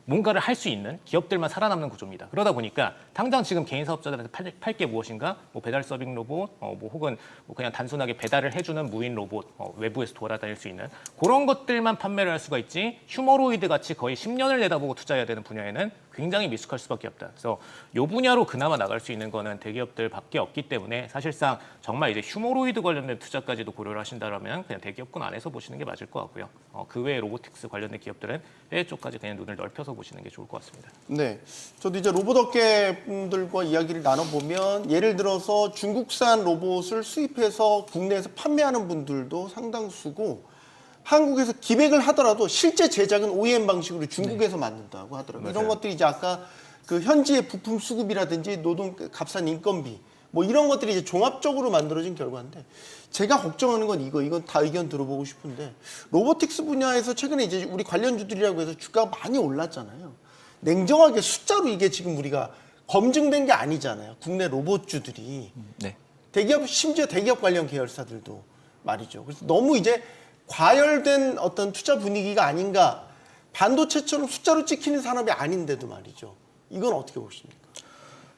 뭔가를 할 수 있는 기업들만 살아남는 구조입니다. 그러다 보니까 당장 지금 개인 사업자들한테 팔 게 무엇인가? 뭐 배달 서빙 로봇, 뭐 혹은 뭐 그냥 단순하게 배달을 해주는 무인 로봇, 외부에서 돌아다닐 수 있는 그런 것들만 판매를 할 수가 있지, 휴머로이드 같이 거의 10년을 내다보고 투자해야 되는 분야에는 굉장히 미숙할 수밖에 없다. 그래서 이 분야로 그나마 나갈 수 있는 거는 대기업들밖에 없기 때문에 사실상 정말 이제 휴머로이드 관련된 투자까지도 고려를 하신다면 그냥 대기업군 안에서 보시는 게 맞을 것 같고요. 그 외에 로보틱스 관련된 기업들은 해외 쪽까지 그냥 눈을 넓혀서 보시는 게 좋을 것 같습니다. 네, 저도 이제 로봇 업계 분들과 이야기를 나눠보면 예를 들어서 중국산 로봇을 수입해서 국내에서 판매하는 분들도 상당수고, 한국에서 기획을 하더라도 실제 제작은 OEM 방식으로 중국에서 만든다고 하더라고요. 이런 것들이 이제 아까 그 현지의 부품 수급이라든지 노동 값싼 인건비 뭐 이런 것들이 이제 종합적으로 만들어진 결과인데, 제가 걱정하는 건 이건 다 의견 들어보고 싶은데, 로보틱스 분야에서 최근에 이제 우리 관련주들이라고 해서 주가가 많이 올랐잖아요. 냉정하게 숫자로 이게 지금 우리가 검증된 게 아니잖아요. 국내 로봇주들이. 네. 대기업, 심지어 대기업 관련 계열사들도 말이죠. 그래서 너무 이제 과열된 어떤 투자 분위기가 아닌가. 반도체처럼 숫자로 찍히는 산업이 아닌데도 말이죠. 이건 어떻게 보십니까?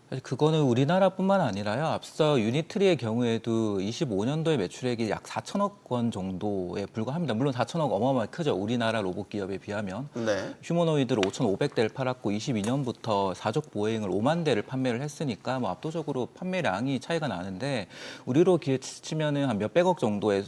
사실 그거는 우리나라뿐만 아니라요. 앞서 유니트리의 경우에도 25년도에 매출액이 약 4천억 원 정도에 불과합니다. 물론 4천억 어마어마하게 크죠. 우리나라 로봇 기업에 비하면. 네. 휴머노이드를 5,500대를 팔았고 22년부터 사족 보행을 5만 대를 판매를 했으니까 뭐 압도적으로 판매량이 차이가 나는데, 우리로 치면은 한 몇백억 정도의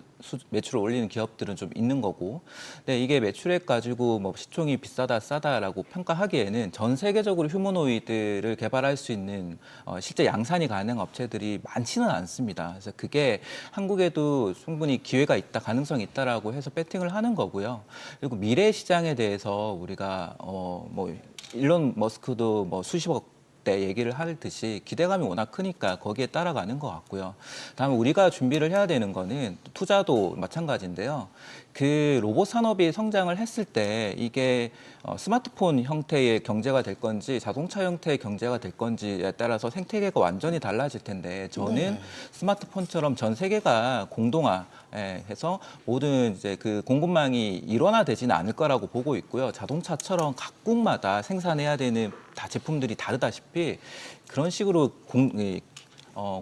매출을 올리는 기업들은 좀 있는 거고, 근데 이게 매출액 가지고 뭐 시총이 비싸다 싸다라고 평가하기에는 전 세계적으로 휴머노이드를 개발할 수 있는 실제 양산이 가능한 업체들이 많지는 않습니다. 그래서 그게 한국에도 충분히 기회가 있다, 가능성이 있다라고 해서 배팅을 하는 거고요. 그리고 미래 시장에 대해서 우리가 뭐 일론 머스크도 뭐 수십억 때 얘기를 하듯이 기대감이 워낙 크니까 거기에 따라가는 것 같고요. 다음에 우리가 준비를 해야 되는 거는 투자도 마찬가지인데요. 그 로봇 산업이 성장을 했을 때 이게 스마트폰 형태의 경제가 될 건지 자동차 형태의 경제가 될 건지에 따라서 생태계가 완전히 달라질 텐데, 저는 스마트폰처럼 전 세계가 공동화해서 모든 이제 그 공급망이 일원화되지는 않을 거라고 보고 있고요. 자동차처럼 각국마다 생산해야 되는 다 제품들이 다르다시피 그런 식으로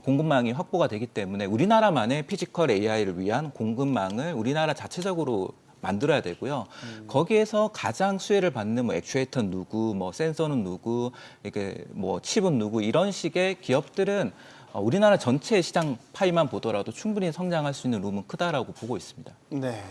공급망이 확보가 되기 때문에 우리나라만의 피지컬 AI를 위한 공급망을 우리나라 자체적으로 만들어야 되고요. 거기에서 가장 수혜를 받는 뭐 액추에이터는 누구, 뭐 센서는 누구, 이게 뭐 칩은 누구, 이런 식의 기업들은 우리나라 전체 시장 파이만 보더라도 충분히 성장할 수 있는 룸은 크다라고 보고 있습니다. 네.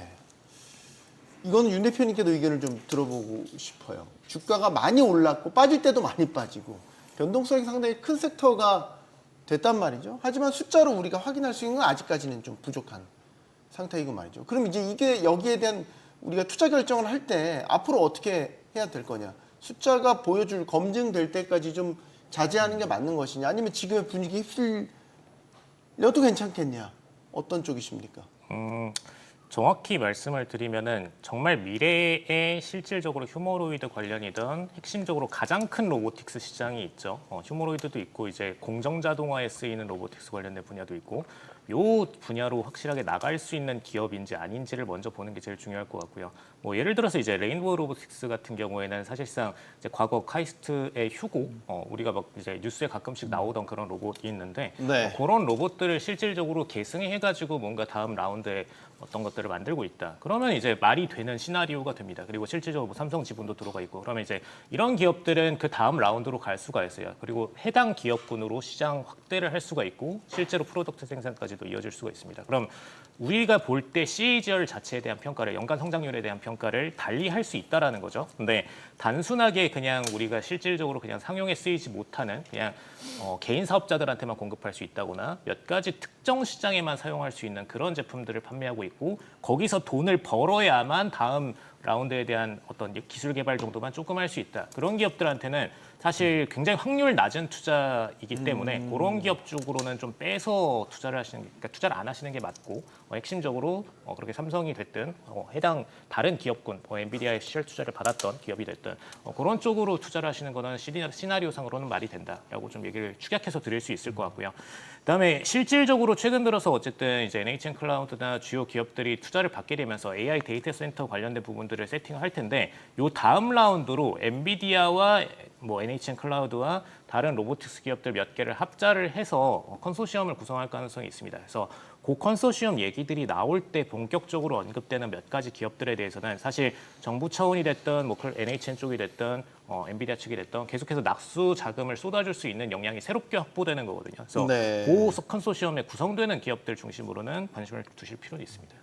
이거는 윤 대표님께도 의견을 좀 들어보고 싶어요. 주가가 많이 올랐고 빠질 때도 많이 빠지고 변동성이 상당히 큰 섹터가 됐단 말이죠. 하지만 숫자로 우리가 확인할 수 있는 건 아직까지는 좀 부족한 상태이고 말이죠. 그럼 이제 이게 여기에 대한 우리가 투자 결정을 할 때 앞으로 어떻게 해야 될 거냐. 숫자가 보여줄 검증될 때까지 좀 자제하는 게 맞는 것이냐, 아니면 지금의 분위기 휩쓸려도 괜찮겠냐, 어떤 쪽이십니까? 정확히 말씀을 드리면은 정말 미래에 실질적으로 휴머노이드 관련이든 핵심적으로 가장 큰 로보틱스 시장이 있죠. 휴머노이드도 있고 이제 공정 자동화에 쓰이는 로보틱스 관련된 분야도 있고, 요 분야로 확실하게 나갈 수 있는 기업인지 아닌지를 먼저 보는 게 제일 중요할 것 같고요. 뭐 예를 들어서 이제 레인보우 로보틱스 같은 경우에는 사실상 이제 과거 카이스트의 휴고, 우리가 막 이제 뉴스에 가끔씩 나오던 그런 로봇이 있는데, 네. 그런 로봇들을 실질적으로 계승해가지고 뭔가 다음 라운드에 어떤 것들을 만들고 있다. 그러면 이제 말이 되는 시나리오가 됩니다. 그리고 실질적으로 뭐 삼성 지분도 들어가 있고, 그러면 이제 이런 기업들은 그 다음 라운드로 갈 수가 있어요. 그리고 해당 기업군으로 시장 확대를 할 수가 있고, 실제로 프로덕트 생산까지도 이어질 수가 있습니다. 그럼 우리가 볼 때 CAGR 자체에 대한 평가를, 연간 성장률에 대한 평가를 달리 할 수 있다라는 거죠. 근데 단순하게 그냥 우리가 실질적으로 그냥 상용에 쓰이지 못하는 그냥 개인 사업자들한테만 공급할 수 있다거나 몇 가지 특정 시장에만 사용할 수 있는 그런 제품들을 판매하고 있고, 거기서 돈을 벌어야만 다음 라운드에 대한 어떤 기술 개발 정도만 조금 할 수 있다. 그런 기업들한테는 사실 굉장히 확률 낮은 투자이기 때문에 그런 기업 쪽으로는 좀 빼서 투자를 하시는 게, 그러니까 투자를 안 하시는 게 맞고, 핵심적으로 그렇게 삼성이 됐든 해당 다른 기업군, 엔비디아의 시절 투자를 받았던 기업이 됐든 그런 쪽으로 투자를 하시는 거는 시나리오상으로는 말이 된다라고 좀 얘기를 축약해서 드릴 수 있을 것 같고요. 그다음에 실질적으로 최근 들어서 어쨌든 이제 NHN 클라우드나 주요 기업들이 투자를 받게 되면서 AI 데이터 센터 관련된 부분들을 세팅을 할 텐데, 요 다음 라운드로 엔비디아와 뭐 NHN 클라우드와 다른 로보틱스 기업들 몇 개를 합자를 해서 컨소시엄을 구성할 가능성이 있습니다. 그래서 그 컨소시엄 얘기들이 나올 때 본격적으로 언급되는 몇 가지 기업들에 대해서는 사실 정부 차원이 됐든 뭐 NHN 쪽이 됐든 엔비디아 측이 됐든 계속해서 낙수 자금을 쏟아줄 수 있는 역량이 새롭게 확보되는 거거든요. 그래서 네. 그 컨소시엄에 구성되는 기업들 중심으로는 관심을 두실 필요는 있습니다.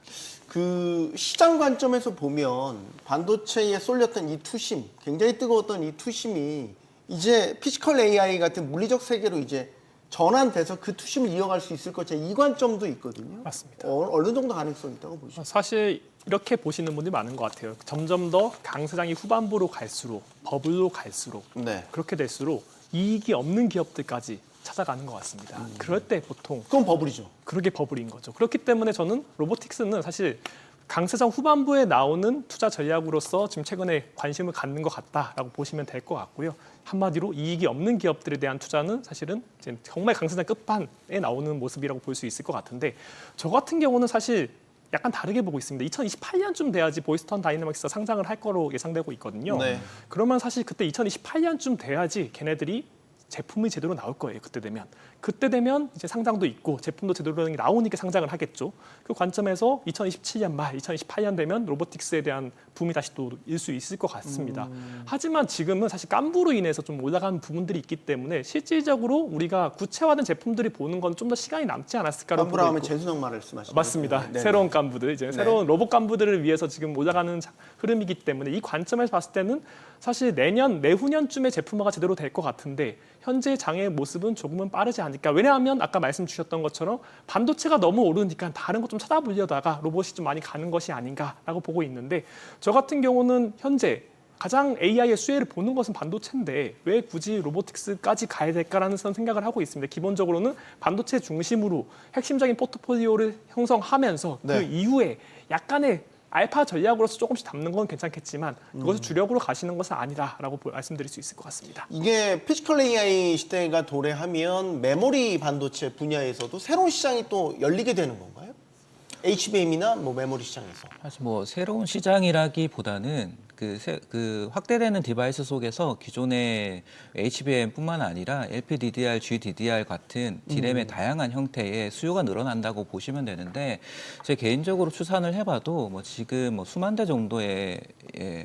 그 시장 관점에서 보면 반도체에 쏠렸던 이 투심, 굉장히 뜨거웠던 이 투심이 이제 피지컬 AI 같은 물리적 세계로 이제 전환돼서 그 투심을 이어갈 수 있을 것이다, 이 관점도 있거든요. 맞습니다. 어느 정도 가능성이 있다고 보시죠? 사실 이렇게 보시는 분들이 많은 것 같아요. 점점 더 강세장이 후반부로 갈수록, 버블로 갈수록, 네. 그렇게 될수록 이익이 없는 기업들까지 찾아가는 것 같습니다. 그럴 때 보통 그건 버블이죠. 그렇게 버블인 거죠. 그렇기 때문에 저는 로보틱스는 사실 강세장 후반부에 나오는 투자 전략으로서 지금 최근에 관심을 갖는 것 같다라고 보시면 될 것 같고요. 한마디로 이익이 없는 기업들에 대한 투자는 사실은 이제 정말 강세장 끝판에 나오는 모습이라고 볼 수 있을 것 같은데, 저 같은 경우는 사실 약간 다르게 보고 있습니다. 2028년쯤 돼야지 보이스턴 다이내믹스가 상장을 할 거로 예상되고 있거든요. 네. 그러면 사실 그때 2028년쯤 돼야지 걔네들이 제품이 제대로 나올 거예요. 그때 되면 이제 상장도 있고 제품도 제대로 나오니까 상장을 하겠죠. 그 관점에서 2027년 말, 2028년 되면 로보틱스에 대한 붐이 다시 또 일 수 있을 것 같습니다. 하지만 지금은 사실 깜부로 인해서 좀 올라가는 부분들이 있기 때문에 실질적으로 우리가 구체화된 제품들이 보는 건 좀 더 시간이 남지 않았을까라고 보고 깜부라 하면 있고. 전순영 말씀하시죠? 맞습니다. 네. 새로운 깜부들, 이제 새로운 로봇 깜부들을 위해서 지금 올라가는 흐름이기 때문에 이 관점에서 봤을 때는 사실 내후년쯤에 제품화가 제대로 될 것 같은데, 현재 장의 모습은 조금은 빠르지 않을까. 왜냐하면 아까 말씀 주셨던 것처럼 반도체가 너무 오르니까 다른 것 좀 찾아보려다가 로봇이 좀 많이 가는 것이 아닌가라고 보고 있는데, 저 같은 경우는 현재 가장 AI의 수혜를 보는 것은 반도체인데 왜 굳이 로보틱스까지 가야 될까라는 생각을 하고 있습니다. 기본적으로는 반도체 중심으로 핵심적인 포트폴리오를 형성하면서 그 네. 이후에 약간의 알파 전략으로서 조금씩 담는 건 괜찮겠지만 그것을 주력으로 가시는 것은 아니라라고 말씀드릴 수 있을 것 같습니다. 이게 피지컬 AI 시대가 도래하면 메모리 반도체 분야에서도 새로운 시장이 또 열리게 되는 건가요? HBM이나 뭐 메모리 시장에서. 사실 뭐 새로운 시장이라기보다는 그 확대되는 디바이스 속에서 기존의 HBM뿐만 아니라 LPDDR, GDDR 같은 D램의 다양한 형태의 수요가 늘어난다고 보시면 되는데, 제 개인적으로 추산을 해봐도 뭐 지금 뭐 수만 대 정도의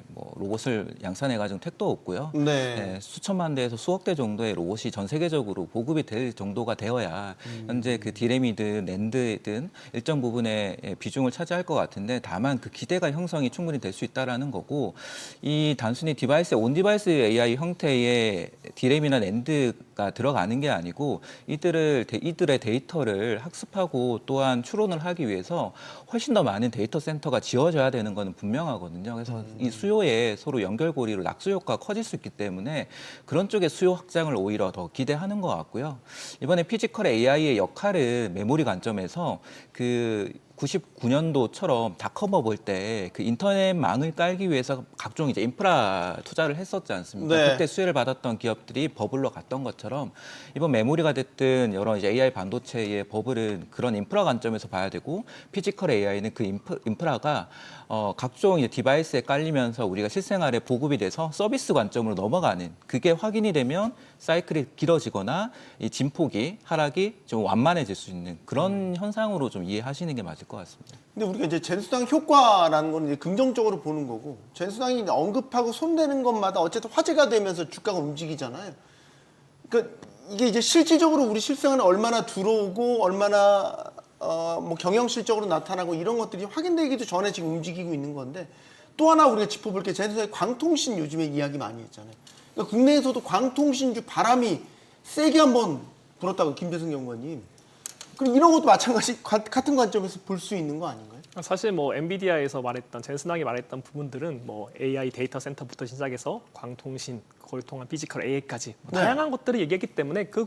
뭐 로봇을 양산해가지고 택도 없고요. 네. 수천만 대에서 수억 대 정도의 로봇이 전 세계적으로 보급이 될 정도가 되어야 현재 그 D램이든 낸드든 일정 부분의 비중을 차지할 것 같은데, 다만 그 기대가 형성이 충분히 될 수 있다라는 거고, 이 단순히 디바이스, 온 디바이스 AI 형태의 디램이나 낸드가 들어가는 게 아니고 이들의 데이터를 학습하고 또한 추론을 하기 위해서 훨씬 더 많은 데이터 센터가 지어져야 되는 것은 분명하거든요. 그래서 이 수요에 서로 연결고리로 낙수 효과가 커질 수 있기 때문에 그런 쪽의 수요 확장을 오히려 더 기대하는 것 같고요. 이번에 피지컬 AI의 역할은 메모리 관점에서 그 99년도처럼 닷컴업 올 때 그 인터넷망을 깔기 위해서 각종 이제 인프라 투자를 했었지 않습니까? 네. 그때 수혜를 받았던 기업들이 버블로 갔던 것처럼 이번 메모리가 됐든 여러 이제 AI 반도체의 버블은 그런 인프라 관점에서 봐야 되고 피지컬 AI는 그 인프라가 각종 이제 디바이스에 깔리면서 우리가 실생활에 보급이 돼서 서비스 관점으로 넘어가는 그게 확인이 되면 사이클이 길어지거나 이 진폭이 하락이 좀 완만해질 수 있는 그런 현상으로 좀 이해하시는 게 맞을 것 같습니다. 근데 우리가 이제 젠수당 효과라는 건 이제 긍정적으로 보는 거고 젠수당이 언급하고 손대는 것마다 어쨌든 화제가 되면서 주가가 움직이잖아요. 그러니까 이게 이제 실질적으로 우리 실생활에 얼마나 들어오고 얼마나 뭐 경영 실적으로 나타나고 이런 것들이 확인되기도 전에 지금 움직이고 있는 건데 또 하나 우리가 짚어볼 게 젠수당의 광통신 요즘에 이야기 많이 했잖아요. 그러니까 국내에서도 광통신주 바람이 세게 한번 불었다고 김대승 연구원님. 그럼 이런 것도 마찬가지 같은 관점에서 볼 수 있는 거 아닌가요? 사실 뭐 엔비디아에서 말했던 젠슨왕이 말했던 부분들은 뭐 AI 데이터 센터부터 시작해서 광통신, 그걸 통한 피지컬 AI까지 다양한 것들을 얘기했기 때문에 그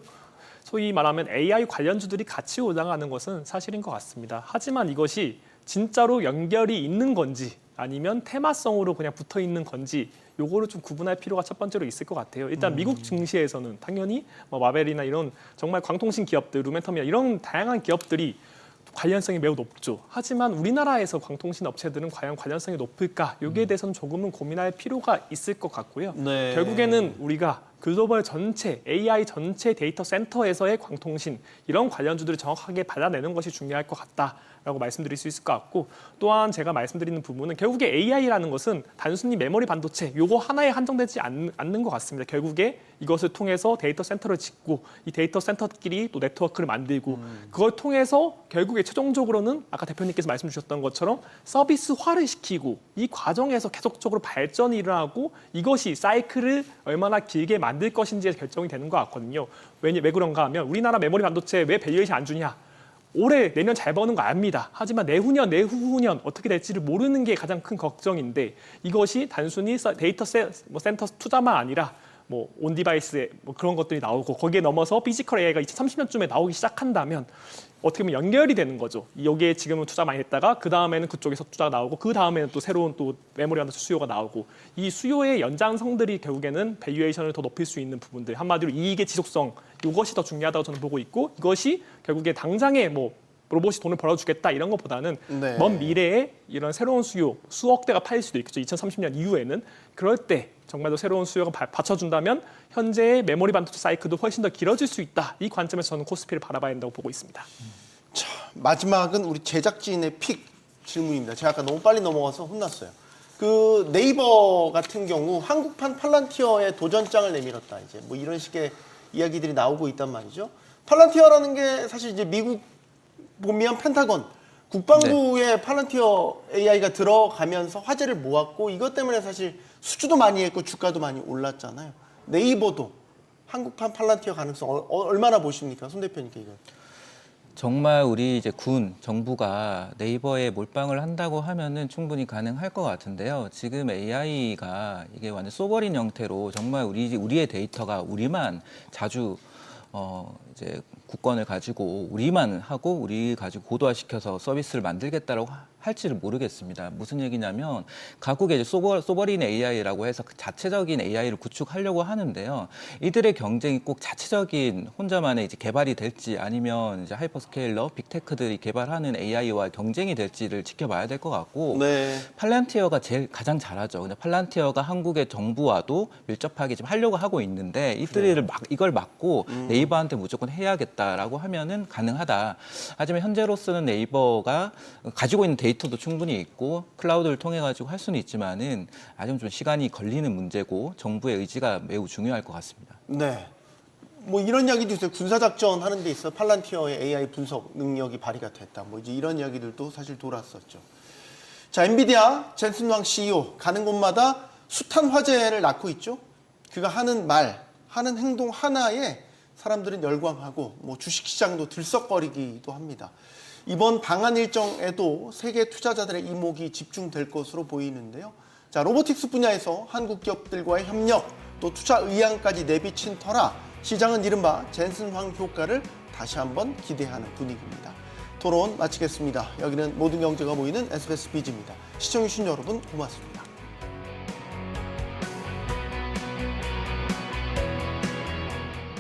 소위 말하면 AI 관련주들이 같이 올라가는 것은 사실인 것 같습니다. 하지만 이것이 진짜로 연결이 있는 건지 아니면 테마성으로 그냥 붙어 있는 건지 요거를 좀 구분할 필요가 첫 번째로 있을 것 같아요. 일단 미국 증시에서는 당연히 뭐 마벨이나 이런 정말 광통신 기업들, 루멘텀이나 이런 다양한 기업들이 관련성이 매우 높죠. 하지만 우리나라에서 광통신 업체들은 과연 관련성이 높을까? 여기에 대해서는 조금은 고민할 필요가 있을 것 같고요. 네. 결국에는 우리가 글로벌 전체 AI 전체 데이터 센터에서의 광통신 이런 관련주들을 정확하게 발라내는 것이 중요할 것 같다라고 말씀드릴 수 있을 것 같고 또한 제가 말씀드리는 부분은 결국에 AI라는 것은 단순히 메모리 반도체 요거 하나에 한정되지 않는 것 같습니다. 결국에 이것을 통해서 데이터 센터를 짓고 이 데이터 센터끼리 또 네트워크를 만들고 그걸 통해서 결국에 최종적으로는 아까 대표님께서 말씀 주셨던 것처럼 서비스화를 시키고 이 과정에서 계속적으로 발전이 일어나고 이것이 사이클을 얼마나 길게 만들 것인지에 결정이 되는 것 같거든요. 왜 그런가 하면 우리나라 메모리 반도체 왜 밸류에이션 안 주냐? 올해 내년 잘 버는 거 압니다. 하지만 내후년, 내후후년 어떻게 될지를 모르는 게 가장 큰 걱정인데 이것이 단순히 데이터 센터 투자만 아니라 뭐 온 디바이스에 뭐 그런 것들이 나오고 거기에 넘어서 피지컬 AI가 2030년쯤에 나오기 시작한다면 어떻게 보면 연결이 되는 거죠. 여기에 지금은 투자 많이 했다가 그 다음에는 그쪽에서 투자가 나오고 그 다음에는 또 새로운 또 메모리 반도체 수요가 나오고 이 수요의 연장성들이 결국에는 밸류에이션을 더 높일 수 있는 부분들 한마디로 이익의 지속성 이것이 더 중요하다고 저는 보고 있고 이것이 결국에 당장에 뭐 로봇이 돈을 벌어주겠다 이런 것보다는 네. 먼 미래에 이런 새로운 수요 수억 대가 팔릴 수도 있겠죠. 2030년 이후에는 그럴 때 정말로 새로운 수요가 받쳐준다면 현재의 메모리 반도체 사이클도 훨씬 더 길어질 수 있다. 이 관점에서 저는 코스피를 바라봐야 된다고 보고 있습니다. 자, 마지막은 우리 제작진의 픽 질문입니다. 제가 아까 너무 빨리 넘어가서 혼났어요. 그 네이버 같은 경우 한국판 팔란티어에 도전장을 내밀었다. 이제 뭐 이런 식의 이야기들이 나오고 있단 말이죠. 팔란티어라는 게 사실 이제 미국 보면 펜타곤 국방부에 팔란티어 AI가 들어가면서 화제를 모았고 이것 때문에 사실 수주도 많이 했고 주가도 많이 올랐잖아요. 네이버도 한국판 팔란티어 가능성 얼마나 보십니까, 손 대표님께 이거? 정말 우리 이제 정부가 네이버에 몰빵을 한다고 하면은 충분히 가능할 것 같은데요. 지금 AI가 이게 완전 소버린 형태로 정말 우리의 데이터가 우리만 자주 이제 국권을 가지고 우리만 하고 우리 가지고 고도화시켜서 서비스를 만들겠다라고 할지를 모르겠습니다. 무슨 얘기냐면 각국의 이제 소버린 AI라고 해서 그 자체적인 AI를 구축하려고 하는데요. 이들의 경쟁이 꼭 자체적인 혼자만의 이제 개발이 될지 아니면 이제 하이퍼스케일러, 빅테크들이 개발하는 AI와 경쟁이 될지를 지켜봐야 될 것 같고 네. 팔란티어가 가장 잘하죠. 근데 팔란티어가 한국의 정부와도 밀접하게 지금 하려고 하고 있는데 이걸 막고 네이버한테 무조건 해야겠다라고 하면은 가능하다. 하지만 현재로서는 네이버가 가지고 있는 데이터도 충분히 있고 클라우드를 통해 가지고 할 수는 있지만은 아직 좀 시간이 걸리는 문제고 정부의 의지가 매우 중요할 것 같습니다. 네. 뭐 이런 이야기도 있어요. 군사작전 하는 데 있어 팔란티어의 AI 분석 능력이 발휘가 됐다. 뭐 이제 이런 이야기들도 사실 돌았었죠. 자, 엔비디아 젠슨 왕 CEO 가는 곳마다 숱한 화제를 낳고 있죠. 그가 하는 말, 하는 행동 하나에 사람들은 열광하고 주식시장도 들썩거리기도 합니다. 이번 방한 일정에도 세계 투자자들의 이목이 집중될 것으로 보이는데요. 자, 로보틱스 분야에서 한국 기업들과의 협력, 또 투자 의향까지 내비친 터라 시장은 이른바 젠슨 황 효과를 다시 한번 기대하는 분위기입니다. 토론 마치겠습니다. 여기는 모든 경제가 모이는 SBS 비즈입니다. 시청해주신 여러분 고맙습니다.